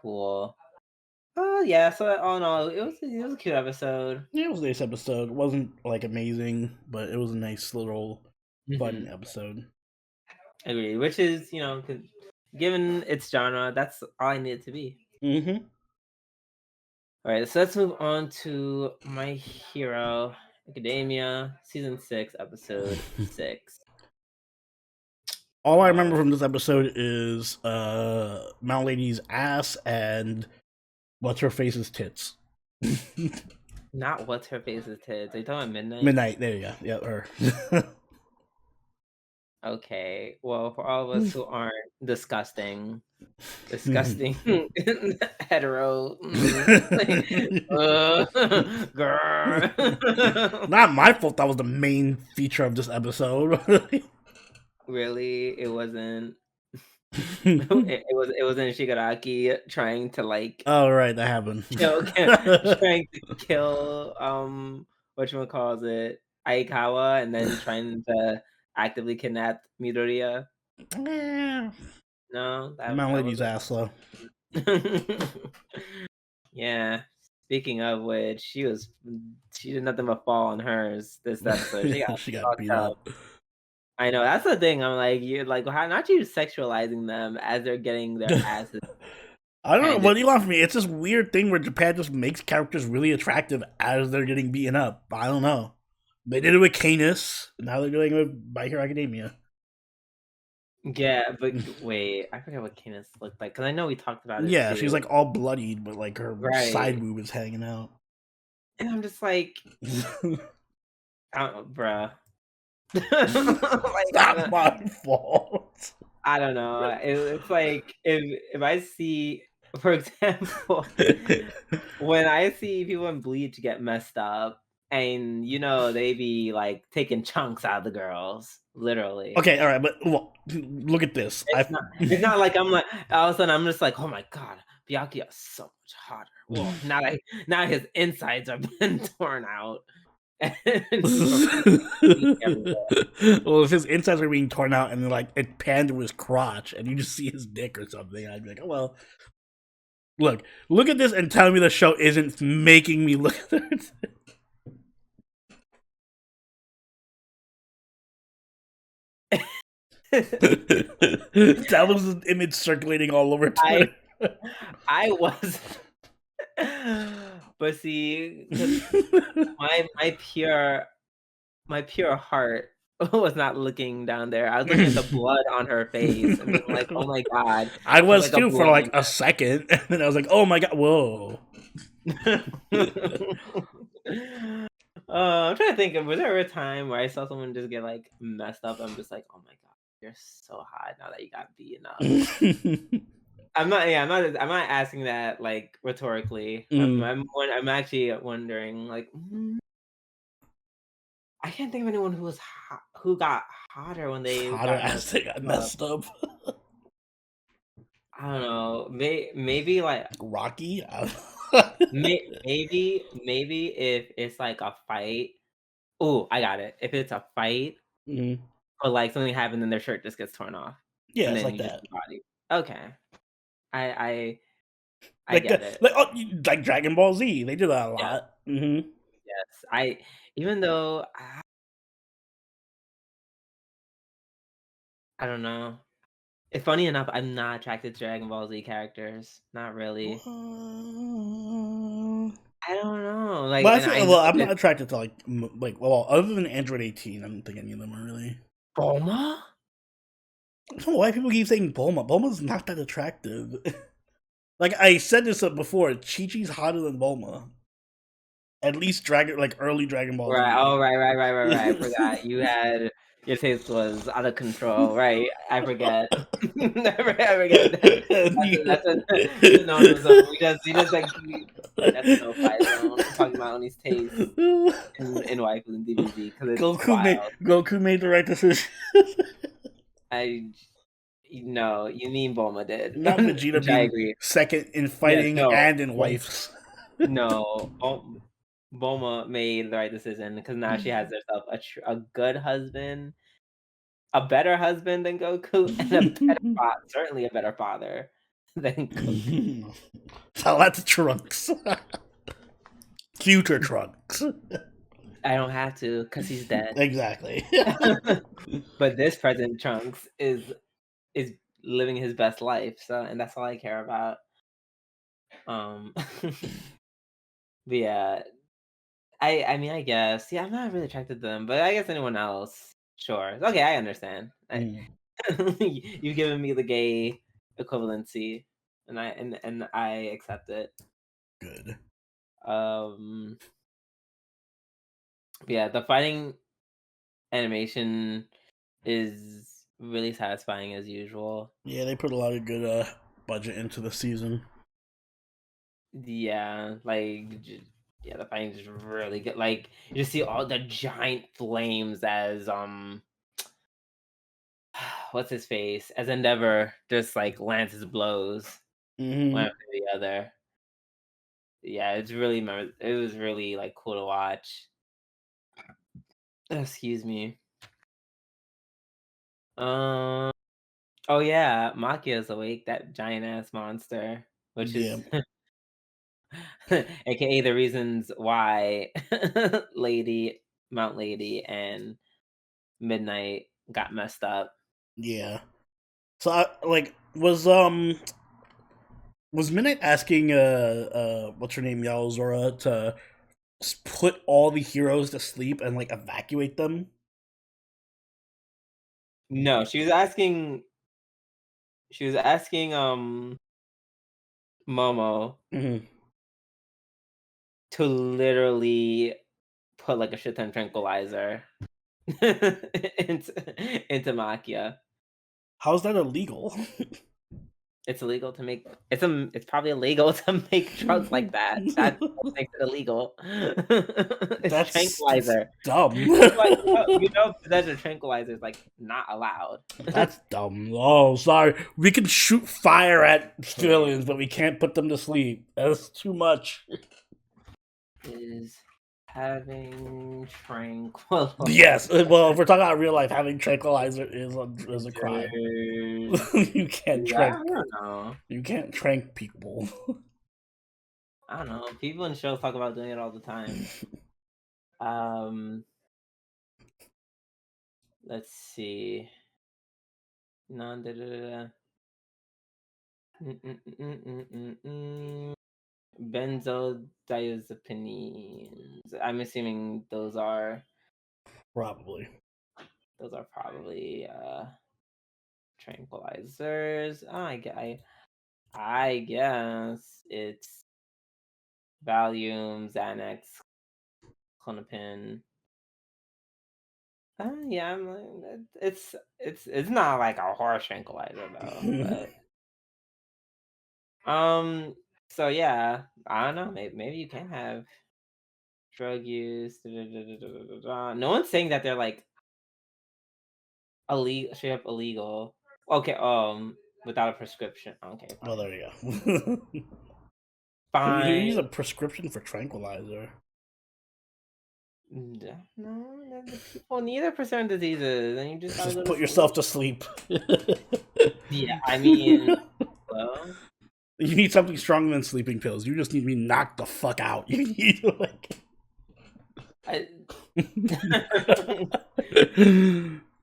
cool. Oh yeah, so all in all, it was a cute episode. Yeah, it was a nice episode. It wasn't like amazing, but it was a nice little fun Mm-hmm. episode. Agreed. Which is, given its genre, that's all I need it to be. Mm-hmm. All right, so let's move on to My Hero Academia, season 6, episode 6. All I remember from this episode is Mount Lady's ass and what's her face's tits. Not what's her face's tits. Are you talking about Midnight? Midnight, there you go. Yeah, her. Okay. Well, for all of us who aren't disgusting hetero, girl. Not my fault. That was the main feature of this episode. Really, it wasn't. It was in Shigaraki trying to like Oh right, that happened. trying to kill whatchamacallit, Aikawa, and then trying to actively kidnap Midoriya. Yeah. No, Mount that Lady's was ass though. Yeah. Speaking of which, she did nothing but fall on hers this episode. She got fucked beat up. I know, that's the thing. I'm like, you're like, how not you sexualizing them as they're getting their asses. I don't know. What do you want from me? It's this weird thing where Japan just makes characters really attractive as they're getting beaten up. I don't know. They did it with Canis. Now they're doing it with My Hero Academia. Yeah, but wait, I forget what Canis looked like because I know we talked about it. Yeah, too. she's like all bloodied, but like her side boob is hanging out. And I'm just like, bruh. Like, not my fault. I don't know. It's like if I see For example, when I see people in Bleach get messed up, and they be like taking chunks out of the girls, literally. Okay, all right, but well, look at this. It's not. It's not like I'm like all of a sudden I'm just like, oh my god, Byakuya is so much hotter. Well, now his insides are been torn out, and he's bleeding everywhere. Well, if his insides are being torn out and like it panned to his crotch and you just see his dick or something, I'd be like, oh well. Look at this and tell me the show isn't making me look at it. That was an image circulating all over Twitter. I was, but see, my pure heart was not looking down there. I was looking at the blood on her face and being like, "Oh my god!" I was too for like a second, and then I was like, "Oh my god, whoa!" I'm trying to think. Was there ever a time where I saw someone just get like messed up? I'm just like, "Oh my god, you're so hot now that you got beaten up." I'm not. Yeah, I'm not asking that like rhetorically. I'm actually wondering. Like, I can't think of anyone who was who got hotter when they got messed up. I don't know. Maybe like Rocky. maybe if it's like a fight. Oh, I got it. If it's a fight, or like something happened and their shirt just gets torn off. Yeah, and it's then like you that. just body. Okay. I like get it. Like Dragon Ball Z, they do that a lot. Yes. Yes, even though I don't know. It's funny enough, I'm not attracted to Dragon Ball Z characters. Not really. I don't know. Like, but I'm not attracted to other than Android 18, I don't think any of them are really. Bulma? I don't know why people keep saying Bulma. Bulma's not that attractive. Like I said this before, Chi-Chi's hotter than Bulma. At least early Dragon Ball Z. Right. Oh, right. I forgot. Your taste was out of control. Right. I forget. I forget. We just like that's no fight zone. We're talking about only taste in Waifu and DVD because Goku made the right decision. No, you mean Bulma did. Not Vegeta being second in fighting and in wives. No, Bulma made the right decision because now she has herself a good husband, a better husband than Goku, and certainly a better father than Goku. Tell that to Trunks. Future Trunks. I don't have to because he's dead. Exactly. But this present Trunks is living his best life, and that's all I care about. But yeah, I mean, I guess, yeah, I'm not really attracted to them, but I guess anyone else, sure. Okay, I understand. You've given me the gay equivalency, and I accept it. Good. Yeah, the fighting animation is really satisfying as usual. Yeah, they put a lot of good budget into the season. Yeah, the fighting is really good. Like you just see all the giant flames as what's his face as Endeavor just like lands his blows one after the other. Yeah, it was really like cool to watch. Excuse me. Oh yeah, Makia is awake, that giant ass monster, which is aka the reasons why Mount Lady and Midnight got messed up. Yeah. So was Midnight asking what's her name, Yaozora, to put all the heroes to sleep and like evacuate them? No, she was asking Momo to literally put like a shit ton tranquilizer into Makia. How's that illegal? It's illegal to make it's probably illegal to make drugs like that. That's what makes it illegal. It's That's tranquilizer. dumb. Like, possession of tranquilizer is like not allowed. That's dumb. Oh, sorry. We can shoot fire at civilians, but we can't put them to sleep. That's too much. Is having tranquilizer. Yes. Well, if we're talking about real life, having tranquilizer is a crime. You can't Yeah, I trank. don't know. You can't trank people. I don't know. People in shows talk about doing it all the time. Let's see. Non da da da da. Benzodiazepines. I'm assuming those are Probably. probably tranquilizers. Oh, I guess it's Valium, Xanax, Clonopin. Yeah, I'm like, it's not like a horse tranquilizer though, but so yeah, I don't know. Maybe you can have drug use. No one's saying that they're like illegal, straight up illegal. Okay, without a prescription. Okay, Well, fine. there you go. Who needs Fine. a prescription for tranquilizer? No, the people need a certain diseases, and you just gotta Just go put to yourself sleep. to sleep. Yeah, I mean, well, You need something stronger than sleeping pills. You just need to be knocked the fuck out. You need to like. I,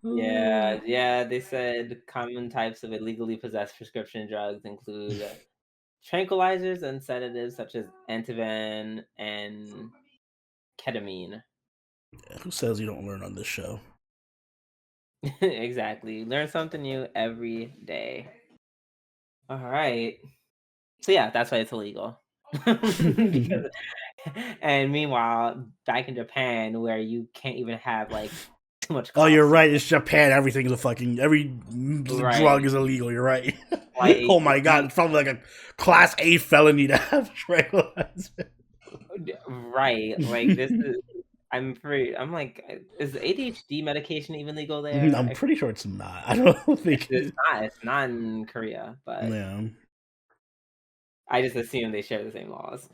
yeah. They said common types of illegally possessed prescription drugs include tranquilizers and sedatives such as Ativan and ketamine. Who says you don't learn on this show? Exactly. Learn something new every day. All right. So yeah, that's why it's illegal. Because, and meanwhile, back in Japan, where you can't even have like too much Oh, you're cough right. syrup, It's Japan. Everything is every right? drug is illegal. You're right. Like, Oh my god, it's probably like a class A felony to have tranquilizer. right? Like this is. I'm like, is ADHD medication even legal there? I'm pretty sure it's not. I don't think. It's not. It's not in Korea, but Yeah. I just assume they share the same laws.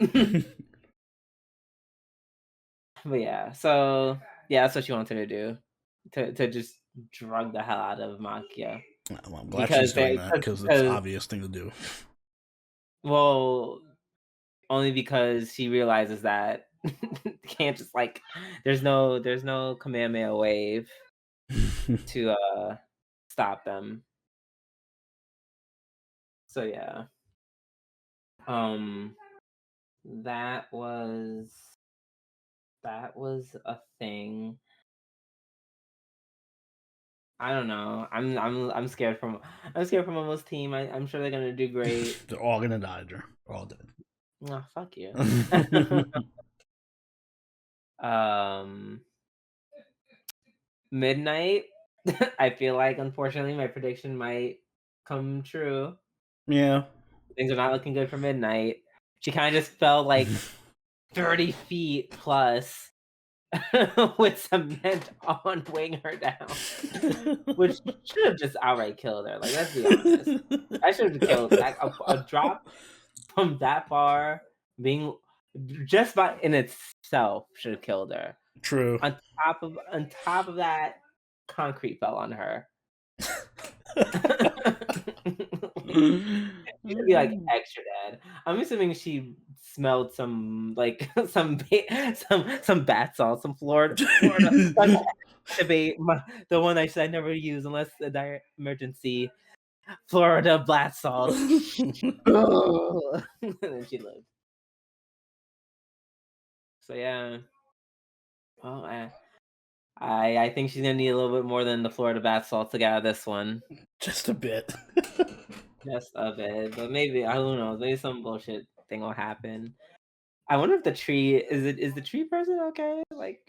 But yeah, so yeah, that's what she wanted to do, to just drug the hell out of Makia Well, I'm glad because she's doing they that because it's because obvious thing to do. well, only because she realizes that can't just like there's no Kamehameha wave to stop them. So yeah, um, that was a thing. I don't know. I'm scared from Momo's team. I'm sure they're gonna do great. They're all gonna die, Drew. They're all dead. Oh, fuck you. um, Midnight. I feel like unfortunately my prediction might come true. Yeah. Things are not looking good for Midnight. She kind of just fell like 30 feet plus with cement on weighing her down, which should have just outright killed her. Like, let's be honest. I should have killed a drop from that far, being just by in itself should have killed her. True. On top of that, concrete fell on her. She should be like extra dead. I'm assuming she smelled some like some bath salt, some Florida activate the one I said I never use unless a dire emergency. Florida bath salt. And then she lived. So yeah. Well, I think she's gonna need a little bit more than the Florida bath salts to get out of this one. Just a bit. Just a bit, but maybe who knows? Maybe some bullshit thing will happen. I wonder if the tree is the tree person okay? Like,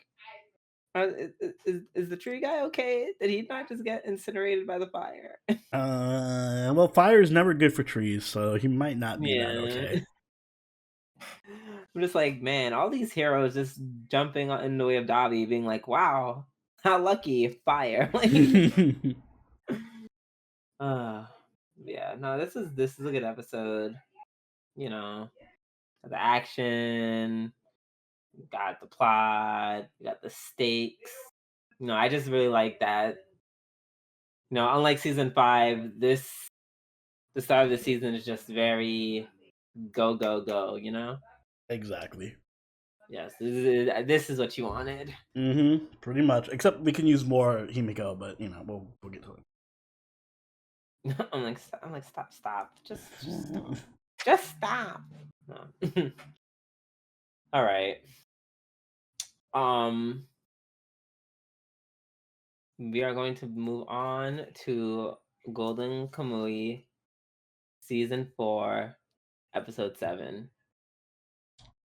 Is the tree guy okay? Did he not just get incinerated by the fire? Well, fire is never good for trees, so he might not be that Yeah. okay. I'm just like, man, all these heroes just jumping in the way of Dobby, being like, wow, how lucky, fire. Like, uh, yeah, no, this is a good episode. You know, the action, got the plot, got the stakes. I just really like that. Unlike season 5, the start of the season is just very go go go. Exactly. Yes, this is what you wanted. Pretty much. Except we can use more Himiko, but we'll get to I'm like, stop, just stop, just stop. No. All right. Um, we are going to move on to Golden Kamuy season 4, episode 7,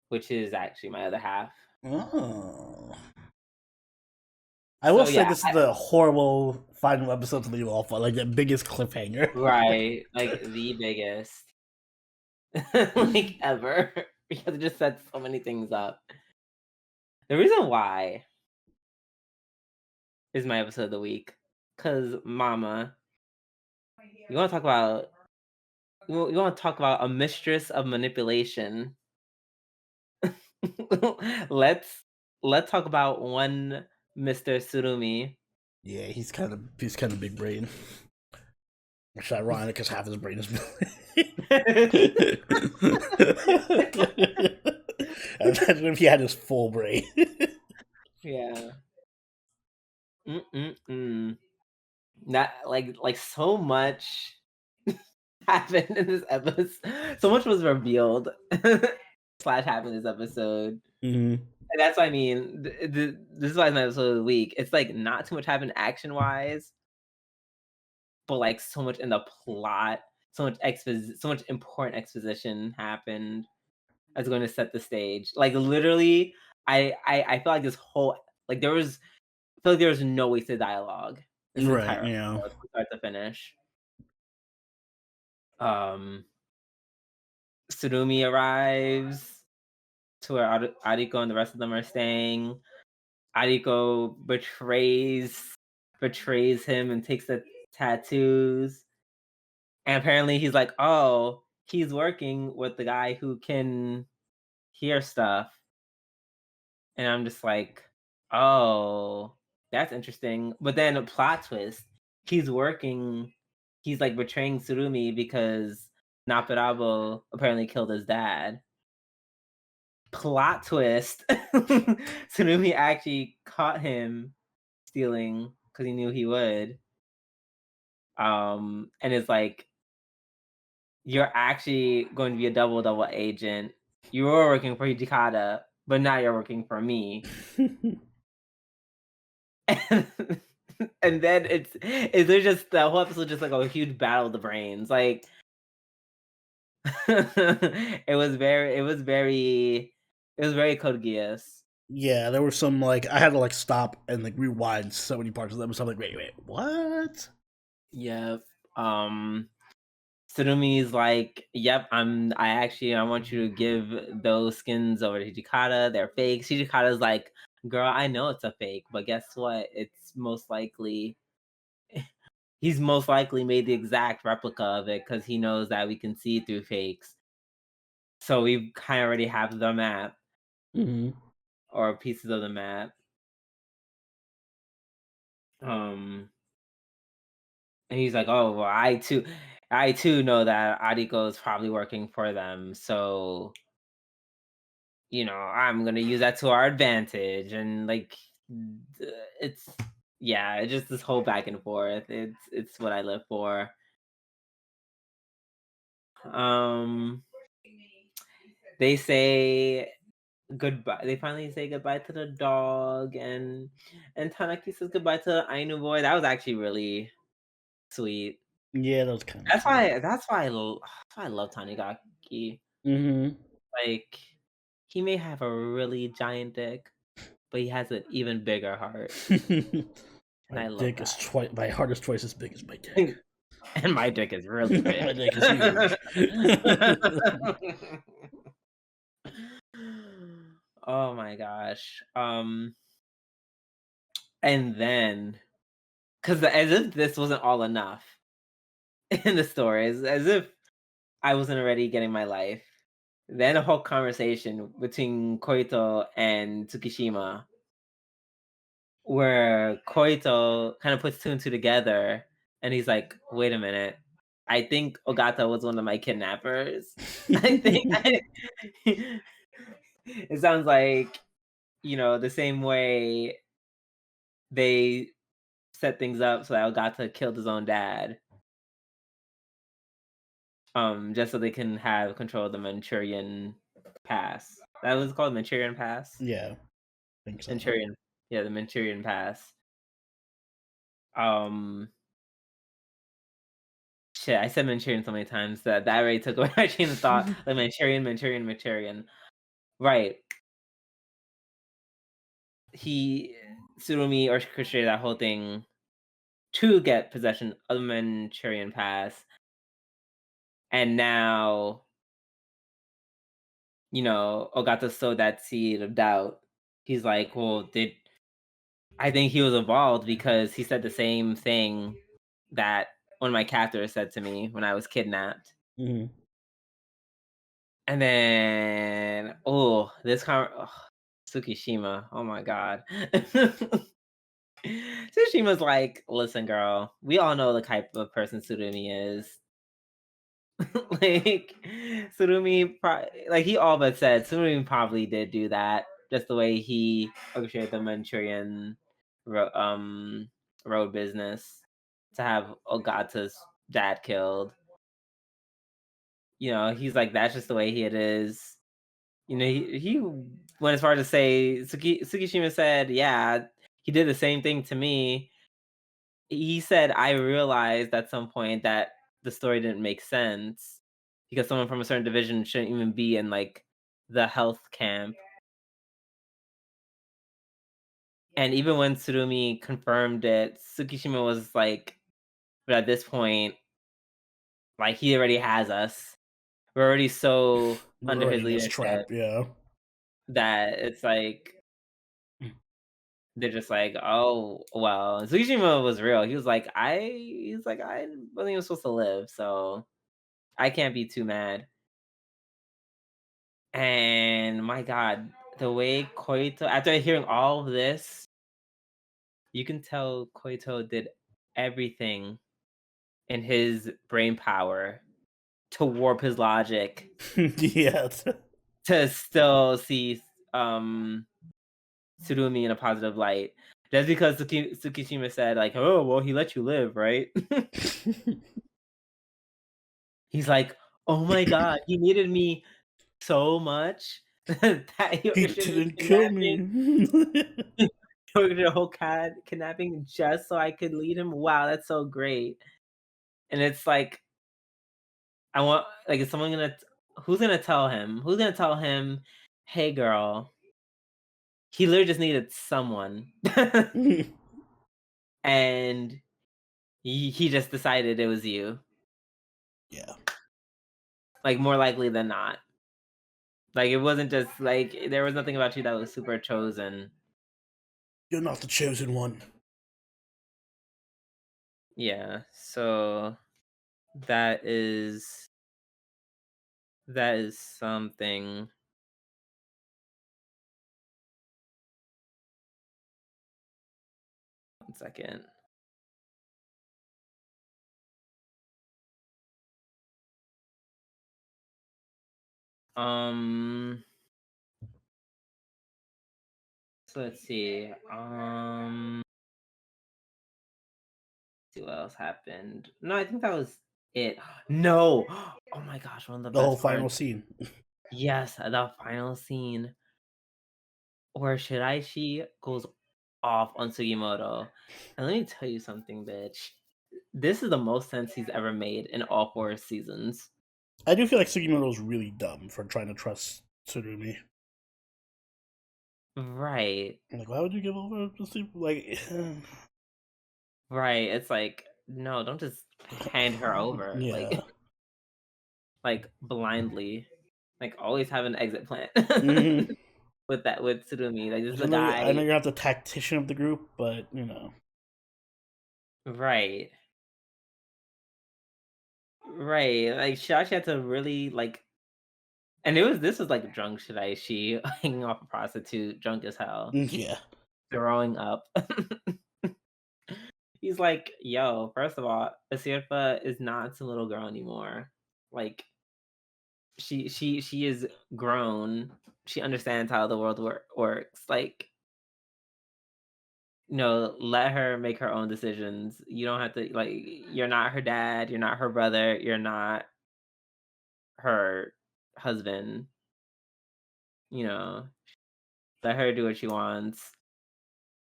which is actually my other half. Oh. I will So say yeah, this is the horrible final episode to leave off on, like the biggest cliffhanger. right, like the biggest, like ever, because it just sets so many things up. The reason why is my episode of the week, cause Mama, you want to talk about you want to talk about a mistress of manipulation. let's let's talk about one Mr. Surumi. Yeah, he's kind of big brain. It's ironic because half his brain is imagine if he had his full brain. Yeah. Mm-mm-mm. That like so much happened in this episode. So much was revealed slash happened in this episode. Mm-hmm. And that's what I mean. This is why it's my episode of the week. It's like not too much happened action wise, but like so much in the plot, so much important exposition happened that's going to set the stage. Like literally, I feel like this whole like I feel like there was no wasted dialogue this Right, entire yeah. episode from start to finish. Um, Tsurumi arrives to where Ariko and the rest of them are staying. Ariko betrays him and takes the tattoos. And apparently he's like, oh, he's working with the guy who can hear stuff. And I'm just like, oh, that's interesting. But then a plot twist, he's working, he's like betraying Tsurumi because Naparabo apparently killed his dad. Plot twist. Tsurumi actually caught him stealing because he knew he would. And it's like, you're actually going to be a double agent. You were working for Hijikata, but now you're working for me. And, and then there's just the whole episode just like a huge battle of the brains. Like it was very Code Geass. Yeah, there were some like I had to like stop and like rewind so many parts of them. So I'm like, wait, what? Yep. Tsurumi's like, yep, I want you to give those skins over to Hijikata. They're fake. Hijikata's like, girl, I know it's a fake, but guess what? He's most likely made the exact replica of it because he knows that we can see through fakes. So we kind of already have the map Mm-hmm. or pieces of the map. And he's like, oh, well, I too know that Ariko is probably working for them. So I'm gonna use that to our advantage. And like, it's yeah, it's just this whole back and forth. It's what I live for. Um, they say goodbye. They finally say goodbye to the dog, and Tanaki says goodbye to the Ainu boy. That was actually really sweet. Yeah, that was kind of That's cute. why. That's why I love Tanigaki. Mm-hmm. Like, he may have a really giant dick, but he has an even bigger heart, and I love that. My heart is twice as big as my dick. And my dick is really My big. dick is huge. Oh my gosh. And then, because as if this wasn't all enough in the story, as if I wasn't already getting my life. Then a whole conversation between Koito and Tsukishima, where Koito kind of puts two and two together, and he's like, "Wait a minute, I think Ogata was one of my kidnappers. I think it sounds like the same way they set things up so that Ogata killed his own dad, just so they can have control of the Manchurian Pass. That was called Manchurian Pass. Yeah, I think so. Manchurian, yeah, the Manchurian Pass. Um, Shit, I said Manchurian so many times that already took away my train of thought. Like Manchurian. Right. Tsurumi orchestrated that whole thing to get possession of the Manchurian Pass, and now Ogata sowed that seed of doubt. He's like, well, I think he was involved because he said the same thing that one of my captors said to me when I was kidnapped. Mhm. And then, Tsukishima. Oh my god. Tsushima's like, listen, girl, we all know the type of person Tsurumi is. Like, like he all but said, Tsurumi probably did do that. Just the way he orchestrated the Manchurian road business to have Ogata's dad killed. He's like, that's just the way it is. He went as far to say, Tsukishima said, yeah, he did the same thing to me. He said, I realized at some point that the story didn't make sense because someone from a certain division shouldn't even be in like the health camp. And even when Tsurumi confirmed it, Tsukishima was like, but at this point, like he already has us. We're already so We're under his already in this leadership trap, yeah. that it's like they're just like, oh well. And Tsushima was real. I wasn't even supposed to live, so I can't be too mad. And my god, the way Koito, after hearing all of this, you can tell Koito did everything in his brain power to warp his logic Yeah. to still see Tsurumi in a positive light. Just because Tsukishima said, like, oh, well, he let you live, right? He's like, oh my god, he needed me so much that he He orchestrated didn't kill kidnapping. me. He orchestrated a whole kidnapping just so I could lead him. Wow, that's so great. And it's like, I want, like, is someone who's gonna tell him? Who's gonna tell him, hey, girl, he literally just needed someone. And he just decided it was you. Yeah. Like, more likely than not. Like, it wasn't just like there was nothing about you that was super chosen. You're not the chosen one. Yeah, so that is something. One second. So let's see. See what else happened. No, I think that was it. No. Oh my gosh, one of the The whole best final parts. scene. Yes, the final scene where Shiraishi goes off on Sugimoto. And let me tell you something, bitch. This is the most sense he's ever made in all 4 seasons. I do feel like Sugimoto was really dumb for trying to trust Tsurumi. Right. Like, why would you give over to see like? Right. It's like, no, don't just hand her over Yeah. like blindly. Like always have an exit plan Mm-hmm. with that with Tsurumi. Like this is I a know, I know guy. you're not the tactician of the group, but you know. Right. Right. Like she actually had to really like, and this was like drunk Shiraishi hanging off a prostitute, drunk as hell, Yeah. throwing up. He's like, yo, first of all, Asirpa is not some little girl anymore. Like she is grown. She understands how the world works. Like, let her make her own decisions. You don't have to like you're not her dad, you're not her brother, you're not her husband, you know. Let her do what she wants.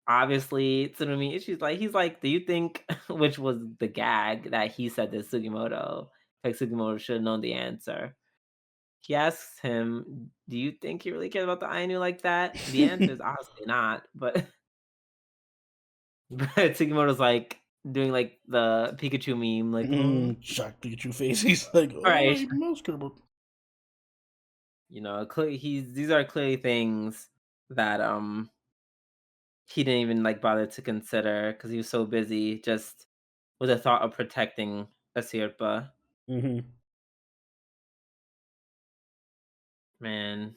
Obviously, Tsurumi, he's like, "Do you think," which was the gag that he said to Sugimoto, like Sugimoto should have known the answer. He asks him, "Do you think he really cares about the Ainu like that?" The answer is obviously not, but but Sugimoto's like doing like the Pikachu meme, like, "Huh?" Shocked Pikachu face. He's like, oh, Right. I must care about. These are clearly things that he didn't even like bother to consider because he was so busy just with the thought of protecting Asirpa. Mm-hmm. Man,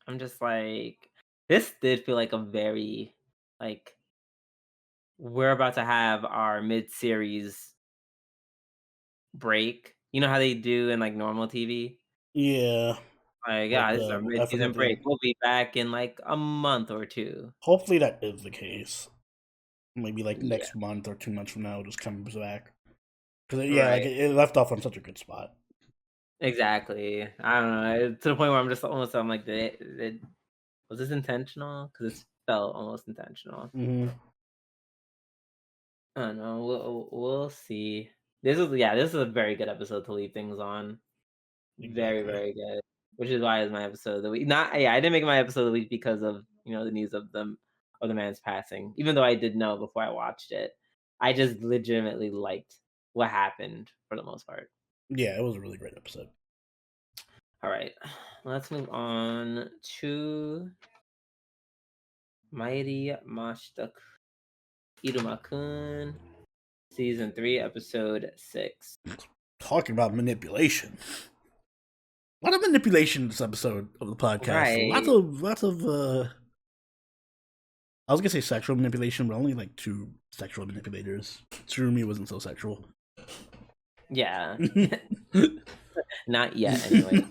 I'm just like, this did feel like a very like we're about to have our mid-series break. You know how they do in like normal TV? Yeah, Like, like yeah, this is our I forgot mid-season the. break. We'll be back in like a month or two. Hopefully that is the case. Maybe like Yeah, next month or 2 months from now, it just comes back. Because yeah, like right. it left off on such a good spot. Exactly. I don't know. To the point where I'm just almost I'm like, was this intentional? Because it felt almost intentional. Mm-hmm. I don't know. We'll see. This is a very good episode to leave things on. Very, Exactly. very good. Which is why it's my episode of the week. Not yeah, I didn't make it my episode of the week because of the news of the man's passing. Even though I did know before I watched it. I just legitimately liked what happened for the most part. Yeah, it was a really great episode. All right. Let's move on to Mighty Mashita Iruma-kun, season 3, episode 6. Talking about manipulation. A lot of manipulation in this episode of the podcast. Right. Lots of I was gonna say sexual manipulation, but only like 2 sexual manipulators. Tsurumi wasn't so sexual. Yeah. Not yet, anyway.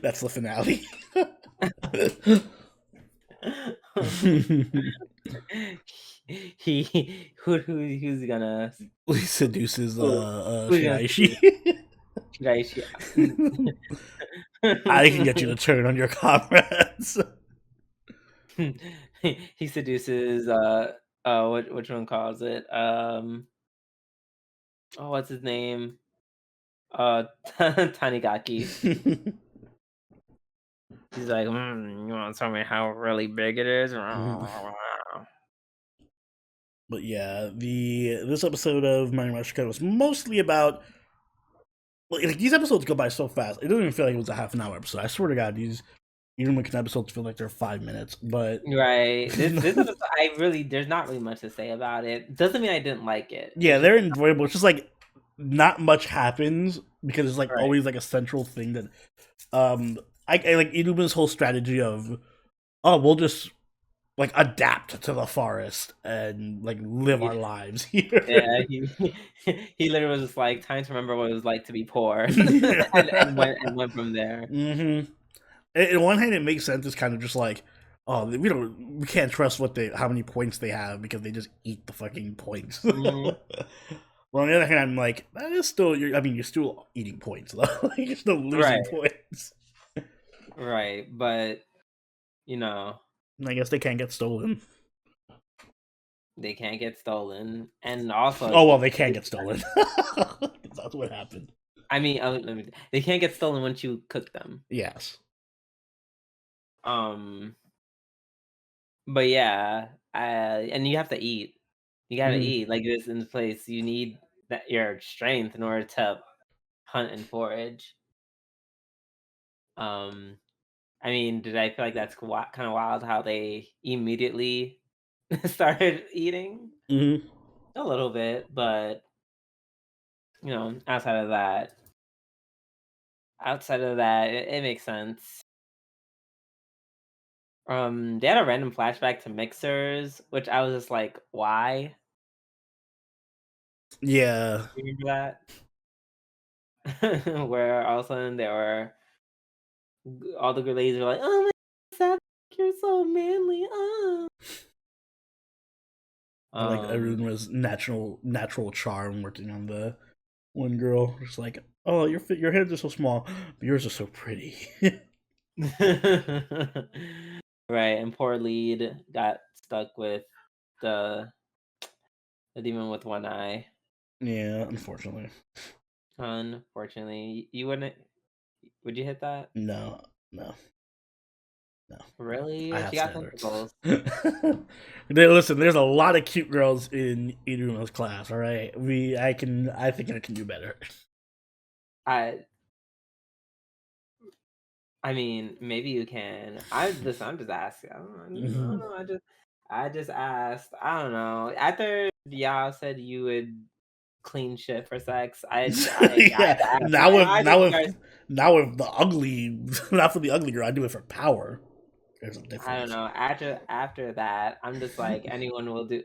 That's the finale. Who's gonna He seduces who, who's gonna Shiraishi. Shiraishi? I can get you to turn on your comrades. He seduces which one calls it? Oh, what's his name? Tanigaki. He's like, you want to tell me how really big it is? But yeah, this episode of Mario Mashika was mostly about like these episodes go by so fast. It doesn't even feel like it was a half an hour episode. I swear to God, these Iruma-kun episodes feel like they're 5 minutes. But Right. This episode, there's not really much to say about it. Doesn't mean I didn't like it. yeah, It's they're just enjoyable. It's just like not much happens because it's like right. always like a central thing that I like Inuma's whole strategy of we'll just like adapt to the forest and like live our lives here. Yeah, he literally was just like time to remember what it was like to be poor, and went from there. Mm-hmm. In one hand, it makes sense. It's kind of just like, oh, we can't trust how many points they have because they just eat the fucking points. Mhm. Well, on the other hand, I'm like, that is still. You're still eating points though. Like, you're still losing Right, points. right, but you know I guess they can't get stolen. they can't get stolen, and also Oh well, they can get stolen. That's what happened. I mean, they can't get stolen once you cook them. Yes. Um, but yeah, and you have to eat. You gotta Mhm. eat like this in this place. You need that your strength in order to hunt and forage. Um, I mean, did I feel like that's kind of wild how they immediately started eating? Mhm. A little bit, but outside of that, it makes sense. They had a random flashback to mixers, which I was just like, why? Yeah. You remember that? Where all of a sudden all the good ladies were like, "Oh my god, you're so manly." Oh. Or like Um, Aruma's natural charm working on the one girl. Just like, oh, your hands are so small, but yours are so pretty. right, and poor lead got stuck with the the demon with one eye. Yeah, unfortunately. Unfortunately, you wouldn't. Would you hit that? No, no, no. I Really? have She got standards. tentacles. Listen, there's a lot of cute girls in Iruma's class. All right, I think I can do better. I I mean, maybe you can. I'm just asking. I don't know. I just asked. I don't know. After y'all said you would clean shit for sex, I had Yeah, to ask. Why did you guys? now with the ugly, not for the ugly girl, I do it for power. There's a I don't difference. know. After that, I'm just like anyone will do.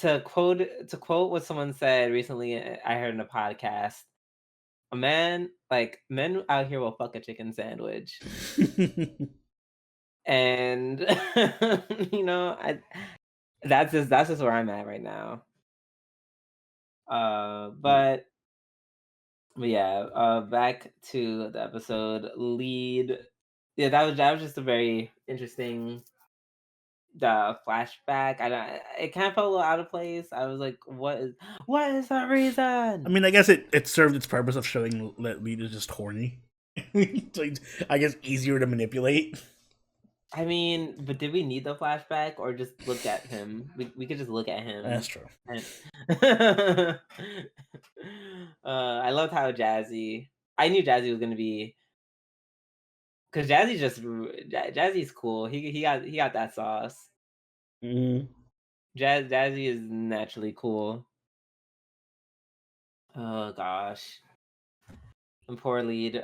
To quote what someone said recently, I heard in a podcast. A man, like men out here will fuck a chicken sandwich, and I that's just where I'm at right now. Uh, but but yeah, back to the episode lead. Yeah, that was just a very interesting the flashback. I don't. It kind of felt a little out of place. I was like, what is the I reason? mean, I guess it served its purpose of showing that Lead is just horny. So I guess easier to manipulate. I mean, but did we need the flashback or just look at him? We could just look at That's him. true. And I loved how Jazzy. I knew Jazzy was gonna be because Jazzy's cool. He got that sauce. Mm. Jazzy is naturally cool. Oh gosh. And poor lead.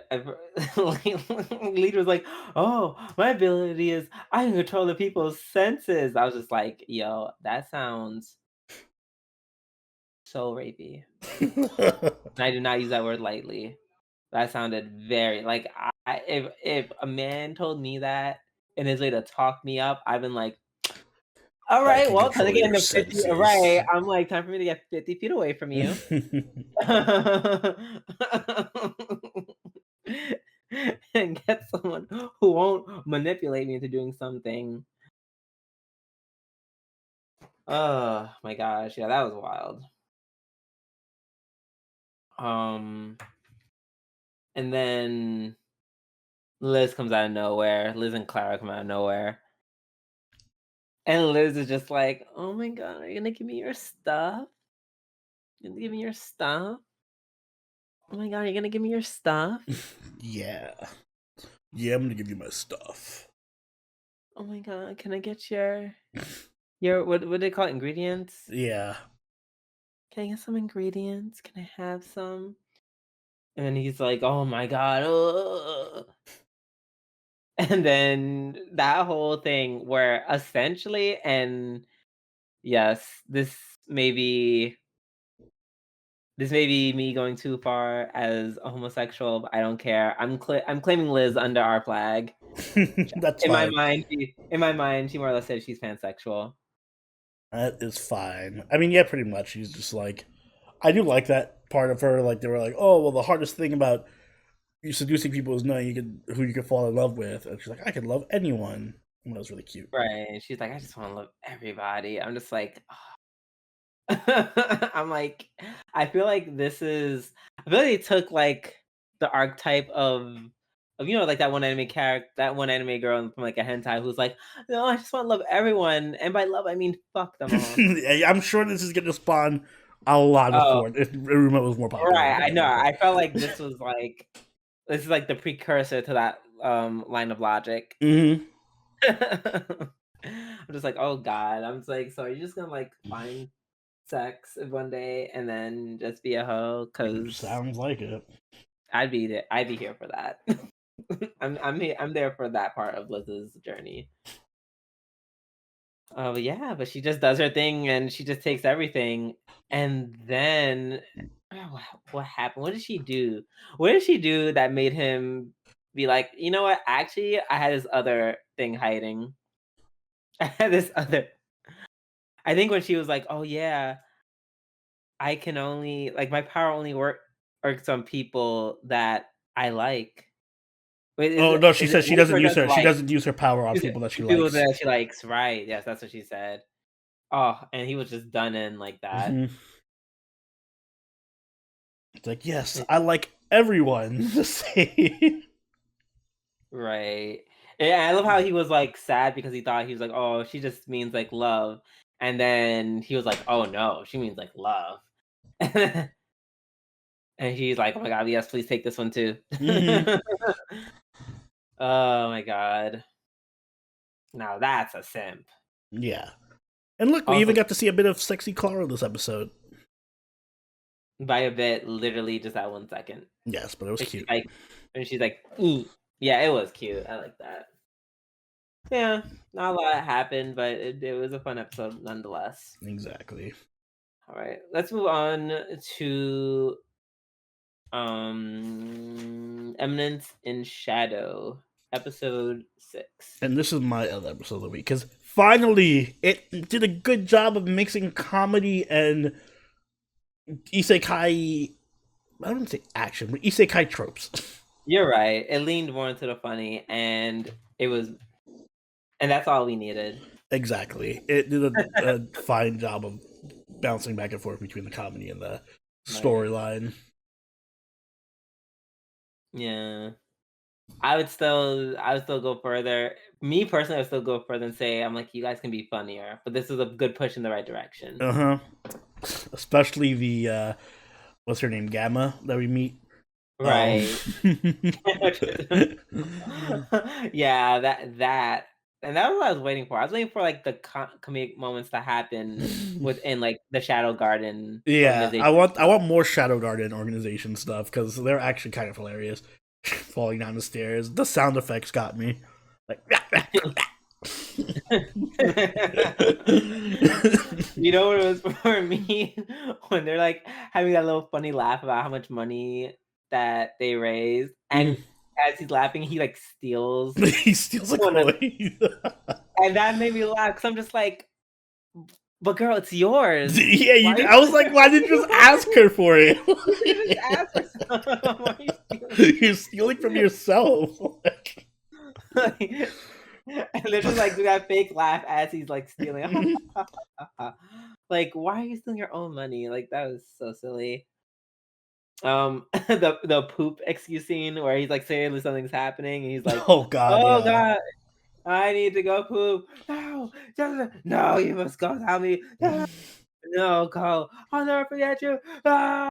Lead was like, "Oh, my ability is I can control the people's senses." I was just like, "Yo, that sounds so rapey." And I do not use that word lightly. That sounded very like if a man told me that in his way to talk me up, I've been like, "All I right, can well, time to control get your into 50." Right? senses. I'm like, "Time for me to get 50 feet away from you." And get someone who won't manipulate me into doing something. Oh my gosh, yeah, that was wild. Um, and then Liz comes out of nowhere. Liz and Clara come out of nowhere. And Liz is just like, "Oh my god, are you gonna give me your stuff? You gonna give me your stuff? Oh my god, are you gonna give me your stuff? Yeah. Yeah, I'm gonna give you my stuff. Oh my god, can I get your what do they call it? Ingredients? Yeah. Can I get some ingredients? Can I have some?" And then he's like, "Oh my god, ugh." And then that whole thing where essentially, and yes, may be this may be me going too far as a homosexual, but I don't care. I'm claiming Liz under our flag. That's In my fine. mind, she more or less said she's pansexual. That is fine. I mean, yeah, pretty much. She's just like, I do like that part of her. Like they were like, oh, well, the hardest thing about you seducing people is knowing who you can fall in love with. And she's like, I can love anyone. And that was really cute. Right. She's like, "I just wanna love everybody." I'm just like, I'm like, I feel like they took like the archetype of like that one anime character, that one anime girl from like a hentai who's like, no, I just want to love everyone, and by love I mean fuck them all. I'm sure this is going to spawn a lot of Oh, porn if Iruma was more popular. right. I know. I felt like this was like this is like the precursor to that line of logic. Mm-hmm. I'm just like, oh god. I'm just like, so are you just gonna like find sex one day and then just be a hoe? Cause Sounds like it. I'd be there. I'd be here for that. I'm there for that part of Liz's journey. Oh yeah, but she just does her thing and she just takes everything. And then what happened? What did she do? What did she do that made him be like, you know what? Actually, I had this other thing hiding. I had this other. I think when she was like, "Oh yeah, I can only like my power only works on people that I like." Wait, Oh no, she is it says she like doesn't or use does her. it She like doesn't use her power on is it people that she people likes. that she likes? Right? Yes, that's what she said. Oh, and he was just done in like that. Mm-hmm. It's like, yes, I like everyone the same. Right. Yeah, I love how he was like sad because he thought he was like, oh, she just means like love. And then he was like, oh no, she means like love. And he's like, oh my god, yes, please take this one too. Mm-hmm. Oh my god. Now that's a simp. Yeah. And look, we even Also, got to see a bit of sexy Clara this episode. by a bit, literally just that 1 second. Yes, but it was And she's cute. like, yeah, it was cute. I like that. Yeah, not a lot happened, but it was a fun episode nonetheless. Exactly. All right, let's move on to Eminence in Shadow, episode 6. And this is my other episode of the week because finally it did a good job of mixing comedy and isekai. I don't say action, but isekai tropes. You're right. It leaned more into the funny, and that's all we needed. Exactly. It did a fine job of bouncing back and forth between the comedy and the Right. storyline. Yeah. I would still go further. Me personally, I would still go further and say I'm like, you guys can be funnier, but this is a good push in the right direction. Uh-huh. Especially the what's her name? Gamma that we meet. Right. Yeah, that and that was what I was waiting for. I was waiting for like the comedic moments to happen within like the Shadow Garden Yeah, organization. I want more Shadow Garden organization stuff because they're actually kind of hilarious. Falling down the stairs, the sound effects got me. Like, you know what it was for me when they're like having that little funny laugh about how much money that they raised, and as he's laughing, he like steals he steals a one of, coin. and that made me laugh because I'm just like, but girl, it's yours. Yeah, I was like, why didn't you just ask her for it? You just ask for some. Why are you stealing? You're stealing from yourself. And they're just like do that fake laugh as he's like stealing. Like, why are you stealing your own money? Like that was so silly. The poop excuse scene where he's like saying something's happening and he's like, Oh god, oh yeah. god, I need to go poop. No, you must go without me. No, go. I'll never forget you. Ah!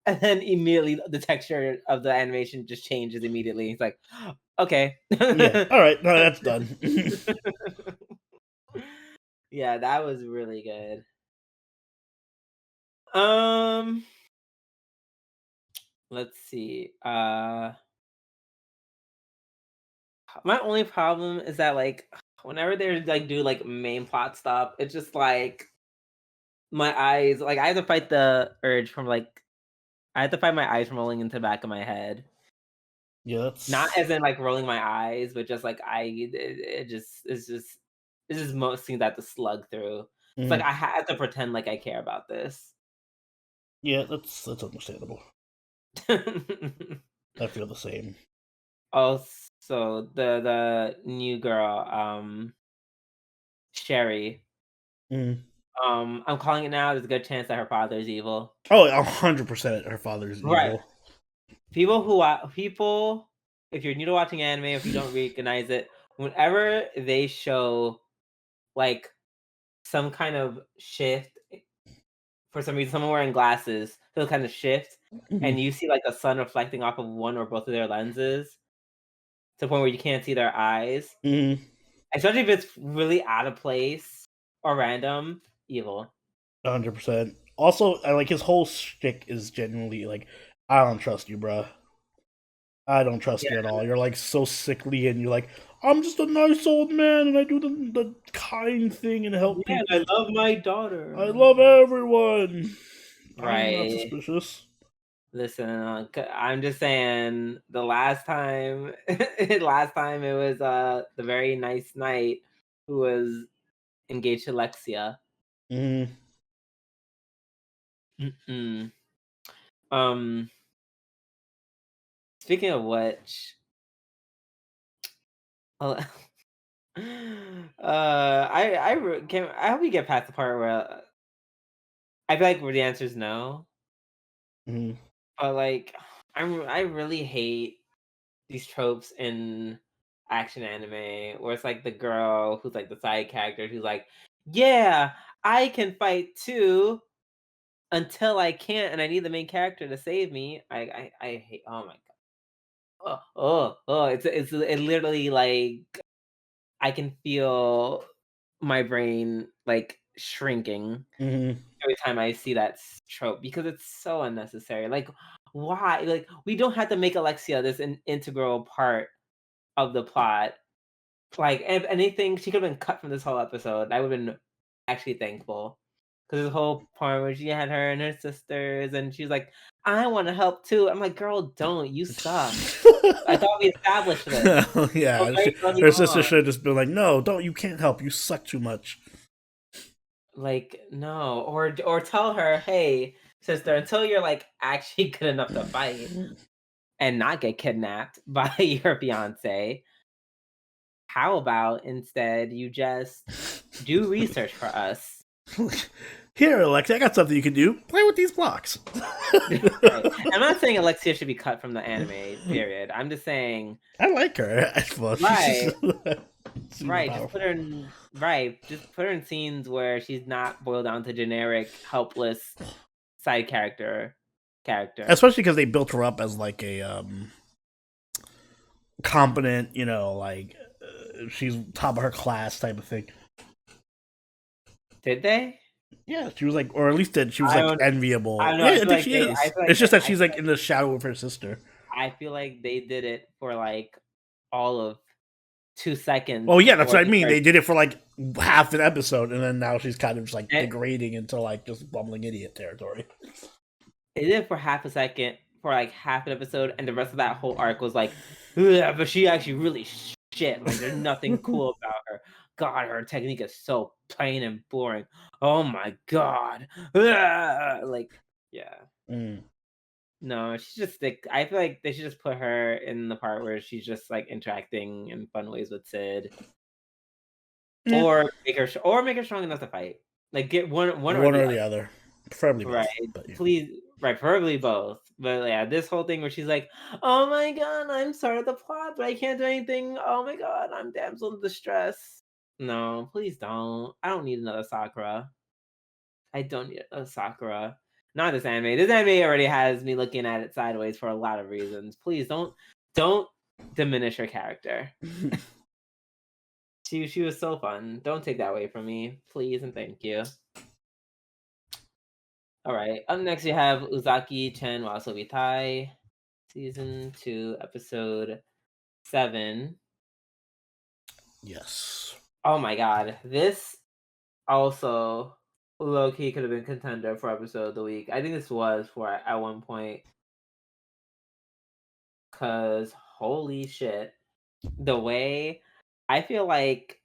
And then immediately the texture of the animation just changes immediately. He's like, okay. Yeah. All right. No, that's done. Yeah, that was really good. Um, let's see. My only problem is that like whenever they like do like main plot stuff, it's just like my eyes. Like I have to fight the urge from like I have to fight my eyes from rolling into the back of my head. Yeah, that's Not as in like rolling my eyes, but just like it's just most things I have to slug through. It's like I have to pretend like I care about this. yeah, that's understandable. I feel the same. Also, the new girl, Sherry. Mm. I'm calling it now. There's a good chance that her father is evil. Oh, 100%. Her father's Right. evil. people, if you're new to watching anime, if you don't recognize it, whenever they show like some kind of shift, for some reason, someone wearing glasses, they'll kind of shift, and you see like the sun reflecting off of one or both of their lenses to the point where you can't see their eyes. Mm-hmm. Especially if it's really out of place or random, evil. 100%. Also, I like his whole shtick is genuinely like, I don't trust you, bruh. I don't trust you at all. You're like so sickly, and you're like, I'm just a nice old man, and I do the kind thing and help Yeah, people. I love my daughter. I love everyone. I'm not Right. suspicious. Listen, I'm just saying. The last time, last time it was the very nice knight who was engaged to Lexia. Mm-hmm. Mm-mm. Speaking of which, oh, I hope we get past the part where I feel like where the answer is no, Mm-hmm. but like I really hate these tropes in action anime where it's like the girl who's like the side character who's like, yeah, I can fight too until I can't and I need the main character to save me. I hate. Oh my god. It literally like I can feel my brain like shrinking Mm-hmm. every time I see that trope because it's so unnecessary. Like, why? Like, we don't have to make Alexia this an integral part of the plot. Like, if anything, she could have been cut from this whole episode. I would have been actually thankful. Because this whole part where she had her and her sisters, and she's like, I want to help too. I'm like, girl, don't. You suck. I thought we established this. Yeah, Very early her sister on. should have just been like, "No, don't. You can't help. You suck too much." Like, no. Or tell her, hey, sister, until you're like actually good enough to fight and not get kidnapped by your fiance, how about instead you just do research for us? Here, Alexa, I got something you can do. Play with these blocks. Right. I'm not saying Alexia should be cut from the anime, period. I'm just saying I like her. Well, right, she's right. Just powerful. put her in just put her in scenes where she's not boiled down to generic, helpless side character. Especially because they built her up as like a competent, like she's top of her class type of thing. Did they? Yeah, she was like, or at least that she was I like don't enviable. I don't know. Yeah, I I feel think like she they is. I feel like It's just they that she's like in the shadow of her sister. I feel like they did it for like all of 2 seconds Oh yeah, that's before what I they mean. started. They did it for like half an episode, and then now she's kind of just like And degrading into like just bumbling idiot territory. they did it for half a second for like half an episode, and the rest of that whole arc was like, yeah, but she actually really shit. Like there's nothing cool about her. God, her technique is so plain and boring. Oh my god. Like, yeah. Mm. No, she's just like I feel like they should just put her in the part where she's just like interacting in fun ways with Sid. Yeah. Or make her strong enough to fight. Like get one or One the or other. the other, preferably Right. both. But yeah. Please, right, preferably both. But yeah, this whole thing where she's like, "Oh my god, I'm sorry of the plot, but I can't do anything. Oh my god, I'm damsel in distress." No, please don't. I don't need another Sakura. I don't need a Sakura. Not this anime. This anime already has me looking at it sideways for a lot of reasons. Please don't diminish her character. She was so fun. Don't take that away from me, please and thank you. All right. Up next, we have Uzaki-chan Wasobi season 2, episode 7. Yes. Oh my god, this also low key could have been contender for episode of the week. I think this was for at one point. Cause holy shit, the way I feel like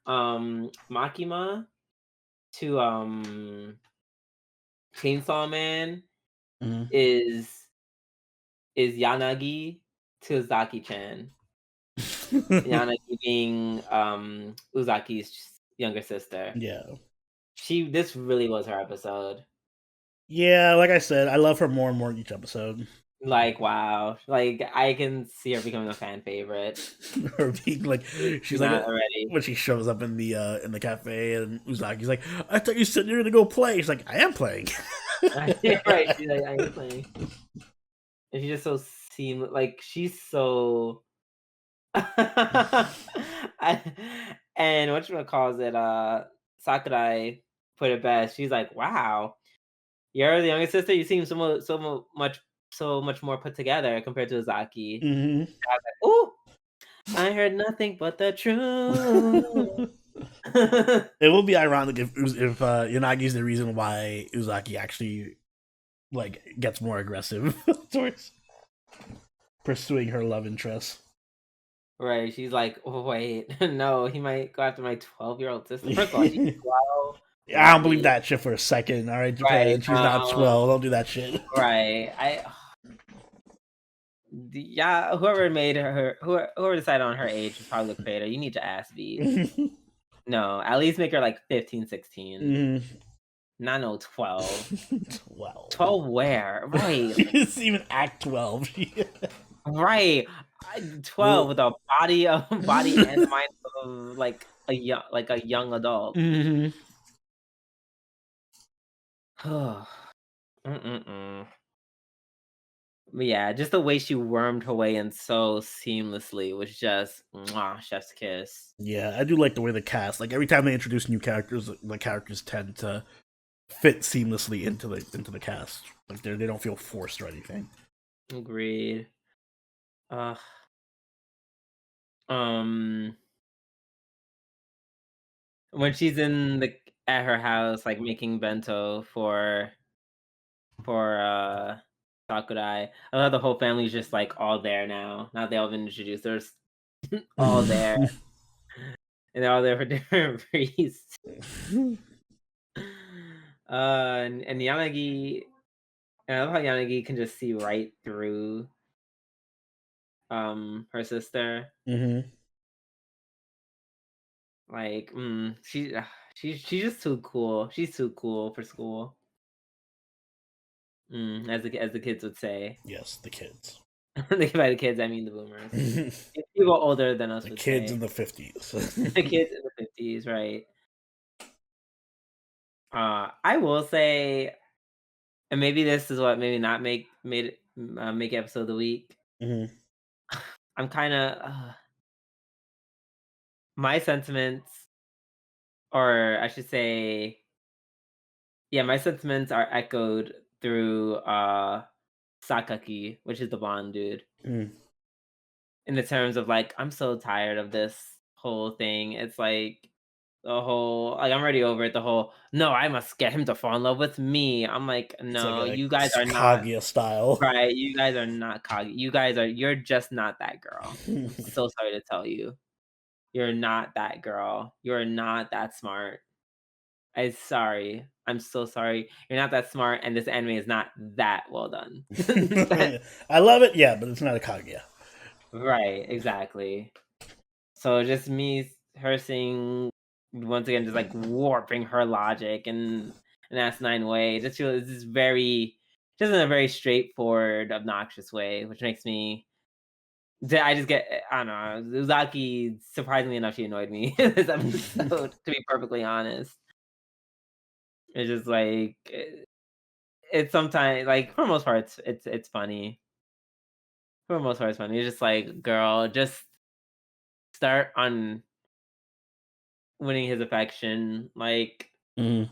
Makima to Chainsaw Man Mm-hmm. is Yanagi to Uzaki-chan. Yanagi being Uzaki's younger sister. Yeah. This really was her episode. Yeah, like I said, I love her more and more each episode. Like, wow. Like, I can see her becoming a fan favorite. Her being like, If she's she's like, not already. when she shows up in the cafe, and Uzaki's like, I thought you said you were gonna go play. She's like, I am playing. Right, she's like, "I am playing." And she's just so like, she's so I and whatchamacalls it, Sakurai put it best. She's like, "Wow, you're the younger sister, you seem so much more put together compared to Uzaki." Hmm. I was like, "Ooh, I heard nothing but the truth." It will be ironic if Yanagi's the reason why Uzaki actually like gets more aggressive towards pursuing her love interest. Right, she's like, "Oh, wait, no, he might go after my 12-year-old sister." First of all, she's 12. I don't believe Wait. that shit for a second. All right, Right, Japan, she's not 12. Don't do that shit. right, yeah, whoever made her whoever decided on her age was probably the creator. You need to ask V. No, at least make her, like, 15, 16. Mm. Not no 12. 12. 12 where? Right, She doesn't even act 12. right. 12 Well, with a body and the mind of, like, a young adult. mhm. Mm-mm-mm. But yeah, just the way she wormed her way in so seamlessly was just mwah, chef's kiss. Yeah, I do like the way the cast, like every time they introduce new characters, the characters tend to fit seamlessly into the cast. Like they don't feel forced or anything. Agreed. Uh, um, when she's at her house, like making bento for Sakurai, I love the whole family's just like all there now. Now they all been introduced. There's all there, and they're all there for different reasons. And Yanagi, and I love how Yanagi can just see right through her sister. Hmm. Like, she's just too cool. She's too cool for school. As the kids would say. Yes, the kids. By the kids, I mean the boomers. The People older than us would kids in say. the 50s. The kids in the 50s, right? I will say, and maybe this is what maybe not make episode of the week. Hmm. I'm kind of my sentiments, or I should say, yeah, my sentiments are echoed through Sakaki, which is the Bond dude. Mm. In the terms of like, I'm so tired of this whole thing. It's like the whole like I'm already over it. The whole no, I must get him to fall in love with me. I'm like, It's like no, a you guys are not Kaguya style. right. You guys are not Kagi. You're just not that girl. I'm so sorry to tell you. You're not that girl. You're not that smart. I'm sorry. I'm so sorry. You're not that smart, and this anime is not that well done. I love it, yeah, but it's not a Kaguya. Right, exactly. So just her seeing once again, just like warping her logic in an asinine way. Just feels this just in a very straightforward, obnoxious way, which makes me. I just get, I don't know. Uzaki, surprisingly enough, she annoyed me in this episode. To be perfectly honest, it's just like it's sometimes like for the most part, it's funny. For the most part, it's funny. It's just like, girl, just start on winning his affection. Like Mm.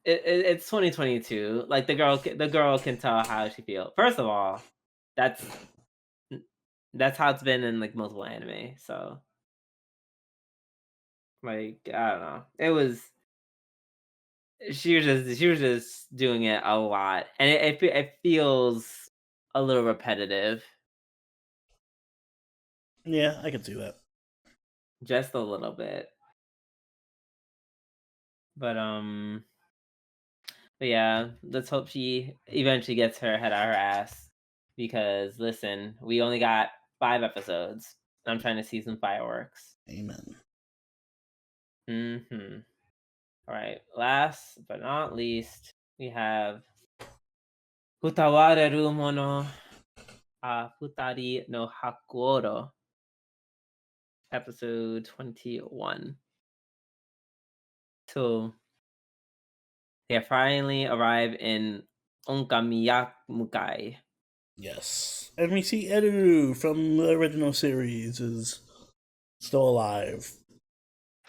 it's 2022. Like the girl can tell how she feels. First of all, that's that's how it's been in like multiple anime. So like I don't know. She was just doing it a lot, and it feels a little repetitive, Yeah, I can see that. just a little bit. But but yeah, let's hope she eventually gets her head out her ass. Because listen, we only got 5 episodes. I'm trying to see some fireworks. Amen. Mm-hmm. All right. Last but not least, we have Utawarerumono Futari no Hakuoro, episode 21. So they finally arrive in Onkamiyamukai. Yes. And we see Edu from the original series is still alive.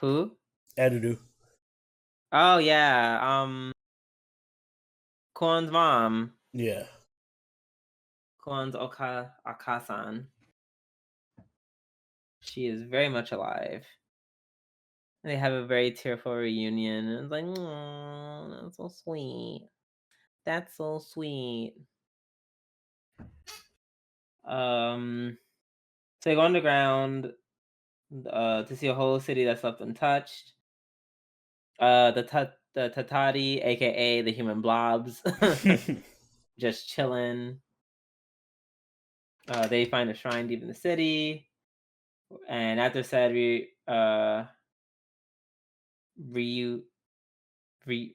Who? Edu. Oh yeah, Kwon's mom. Yeah. Kwon's Akasan. She is very much alive. They have a very tearful reunion. And it's like, oh, that's so sweet. That's so sweet. So they go underground to see a whole city that's left untouched. The Tatari, aka the human blobs, just chilling. They find a shrine deep in the city, and after said reu re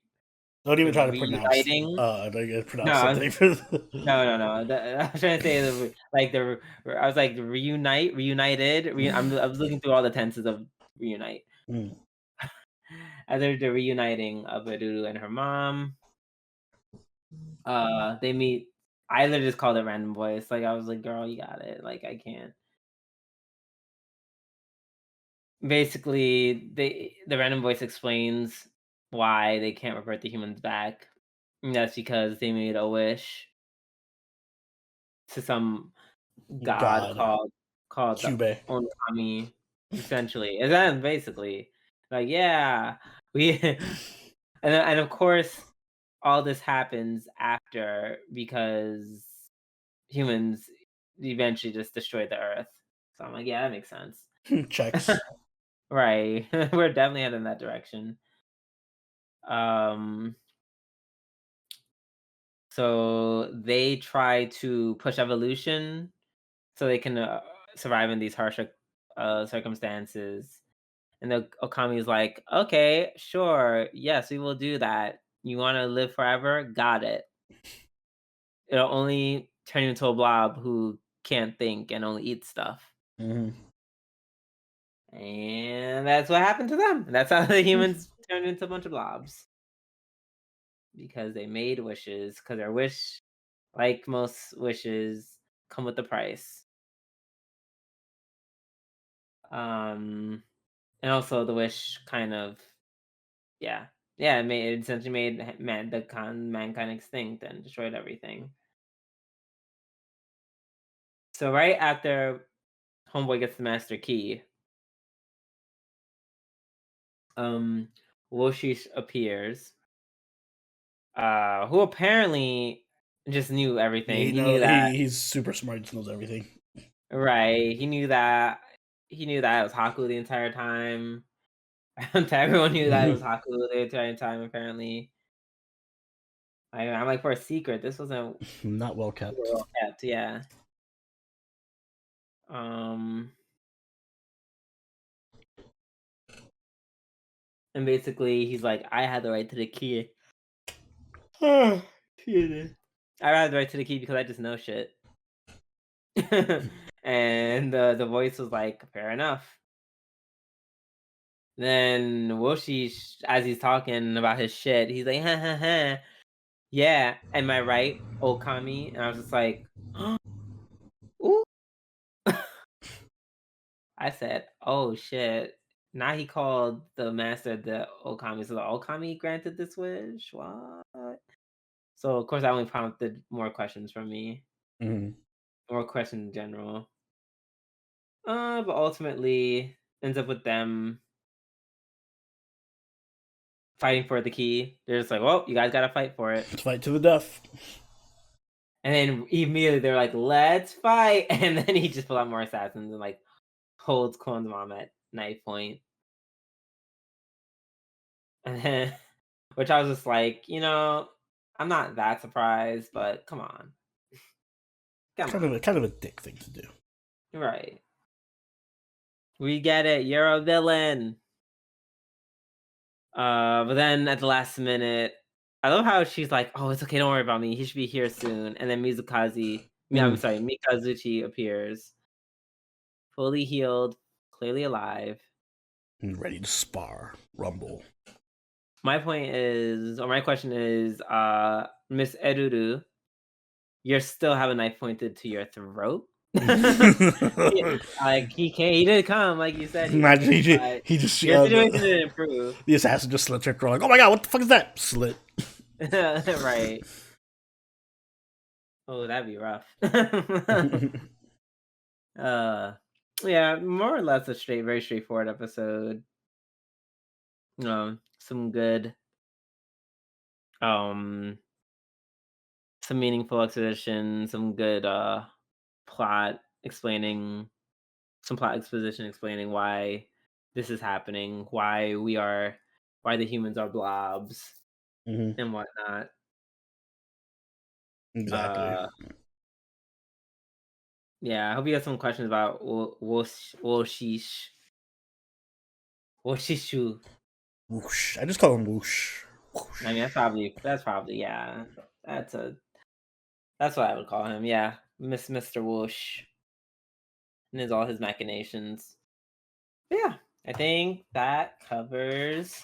Don't even try to pronounce. reuniting. I gotta pronounce No, something for no. I was trying to say I was like reunited. I was looking through all the tenses of reunite. After the reuniting of Eruru and her mom, they meet. I literally just called it random voice. Like I was like, "Girl, you got it." Like I can't. Basically, the random voice explains why they can't revert the humans back. And that's because they made a wish to some god God. called the Cube. Onokami. Essentially, and then basically, like yeah, we and of course all this happens after because humans eventually just destroyed the earth. So I'm like, yeah, that makes sense. Checks. Right. We're definitely heading in that direction. Um so they try to push evolution so they can survive in these harsher circumstances. And the Okami is like, okay, sure, yes, we will do that. You want to live forever? Got it. It'll only turn you into a blob who can't think and only eats stuff. Mm-hmm. And that's what happened to them. That's how the humans turned into a bunch of blobs. Because they made wishes, because their wish, like most wishes, come with a price. And also the wish kind of, yeah. Yeah, it essentially made mankind extinct and destroyed everything. So right after Homeboy gets the master key, Woshish appears, who apparently just knew everything. He knew that, He's super smart, just knows everything. right? He knew that it was Haku the entire time. Everyone knew that it was Haku the entire time. Apparently, I'm like, for a secret, this wasn't Not well super kept. well kept. Yeah. Um, and basically, he's like, I had the right to the key. Excuse me. I had the right to the key because I just know shit. And the voice was like, fair enough. Then Woshi, as he's talking about his shit, he's like, ha ha ha. Yeah, am I right, Okami? And I was just like, ooh. I said, oh shit. Now he called the master the Okami. So the Okami granted this wish? What? So of course that only prompted more questions from me. Mm-hmm. More questions in general. But ultimately ends up with them fighting for the key. They're just like, well, you guys gotta fight for it. Let's fight to the death. And then immediately they're like, let's fight. And then he just pulled out more assassins and like holds Kwon's mom at knife point. And then, which I was just like, I'm not that surprised, but come on. Come on. Kind of a dick thing to do. Right. We get it. You're a villain. But then at the last minute, I love how she's like, "Oh, it's okay, don't worry about me. He should be here soon." And then Mikazuchi appears, fully healed, clearly alive. Ready to spar, rumble. My question is, Miss Eruru, you still have a knife pointed to your throat? Like he didn't come, like you said. Imagine he just your situation didn't improve. The assassin just slits her throat. Like, oh my god, what the fuck is that? Slit. Right. Oh, that'd be rough. Yeah, more or less a very straightforward episode. Some good, some meaningful exposition, some good plot explaining, some plot exposition explaining why this is happening, why the humans are blobs and whatnot. Exactly. Yeah, I hope you have some questions about Woshishu. Whoosh. I just call him whoosh. I mean, that's probably yeah. That's what I would call him. Yeah, Mr. Whoosh, and all his machinations. But yeah, I think that covers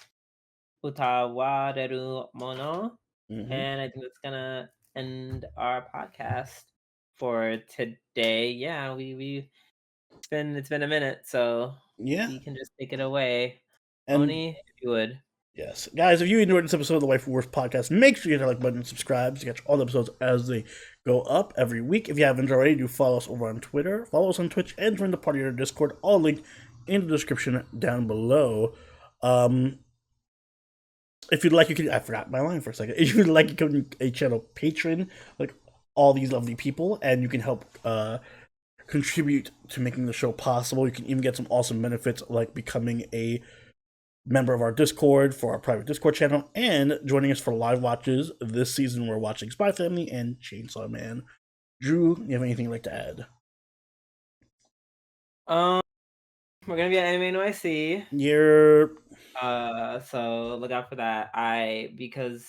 Utawarerumono, and I think that's gonna end our podcast for today. Yeah, it's been a minute, so we can just take it away. Oni, if you would. Yes. Guys, if you enjoyed this episode of the Waifu Wars podcast, make sure you hit the like button and subscribe to catch all the episodes as they go up every week. If you haven't already, do follow us over on Twitter, follow us on Twitch, and join the party in our Discord. All linked in the description down below. If you'd like, you can... I forgot my line for a second. If you'd like, you can become a channel patron, like all these lovely people, and you can help contribute to making the show possible. You can even get some awesome benefits like becoming a member of our Discord for our private Discord channel and joining us for live watches. This season we're watching Spy Family and Chainsaw Man. Drew, you have anything you'd like to add? We're gonna be at Anime NYC. So look out for that. Because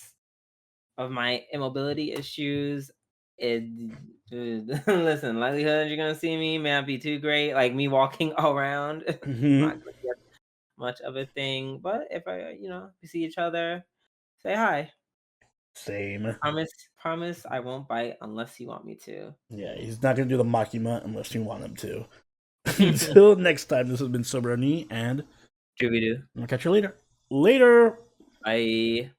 of my immobility issues, listen, likelihood you're gonna see me may not be too great. Like me walking around, not gonna be much of a thing. But if we see each other, say hi. Same. Promise I won't bite unless you want me to. Yeah, he's not gonna do the Makima unless you want him to. Until next time, this has been Soberoni and Scooby-Doo. I'll catch you later. Later! Bye.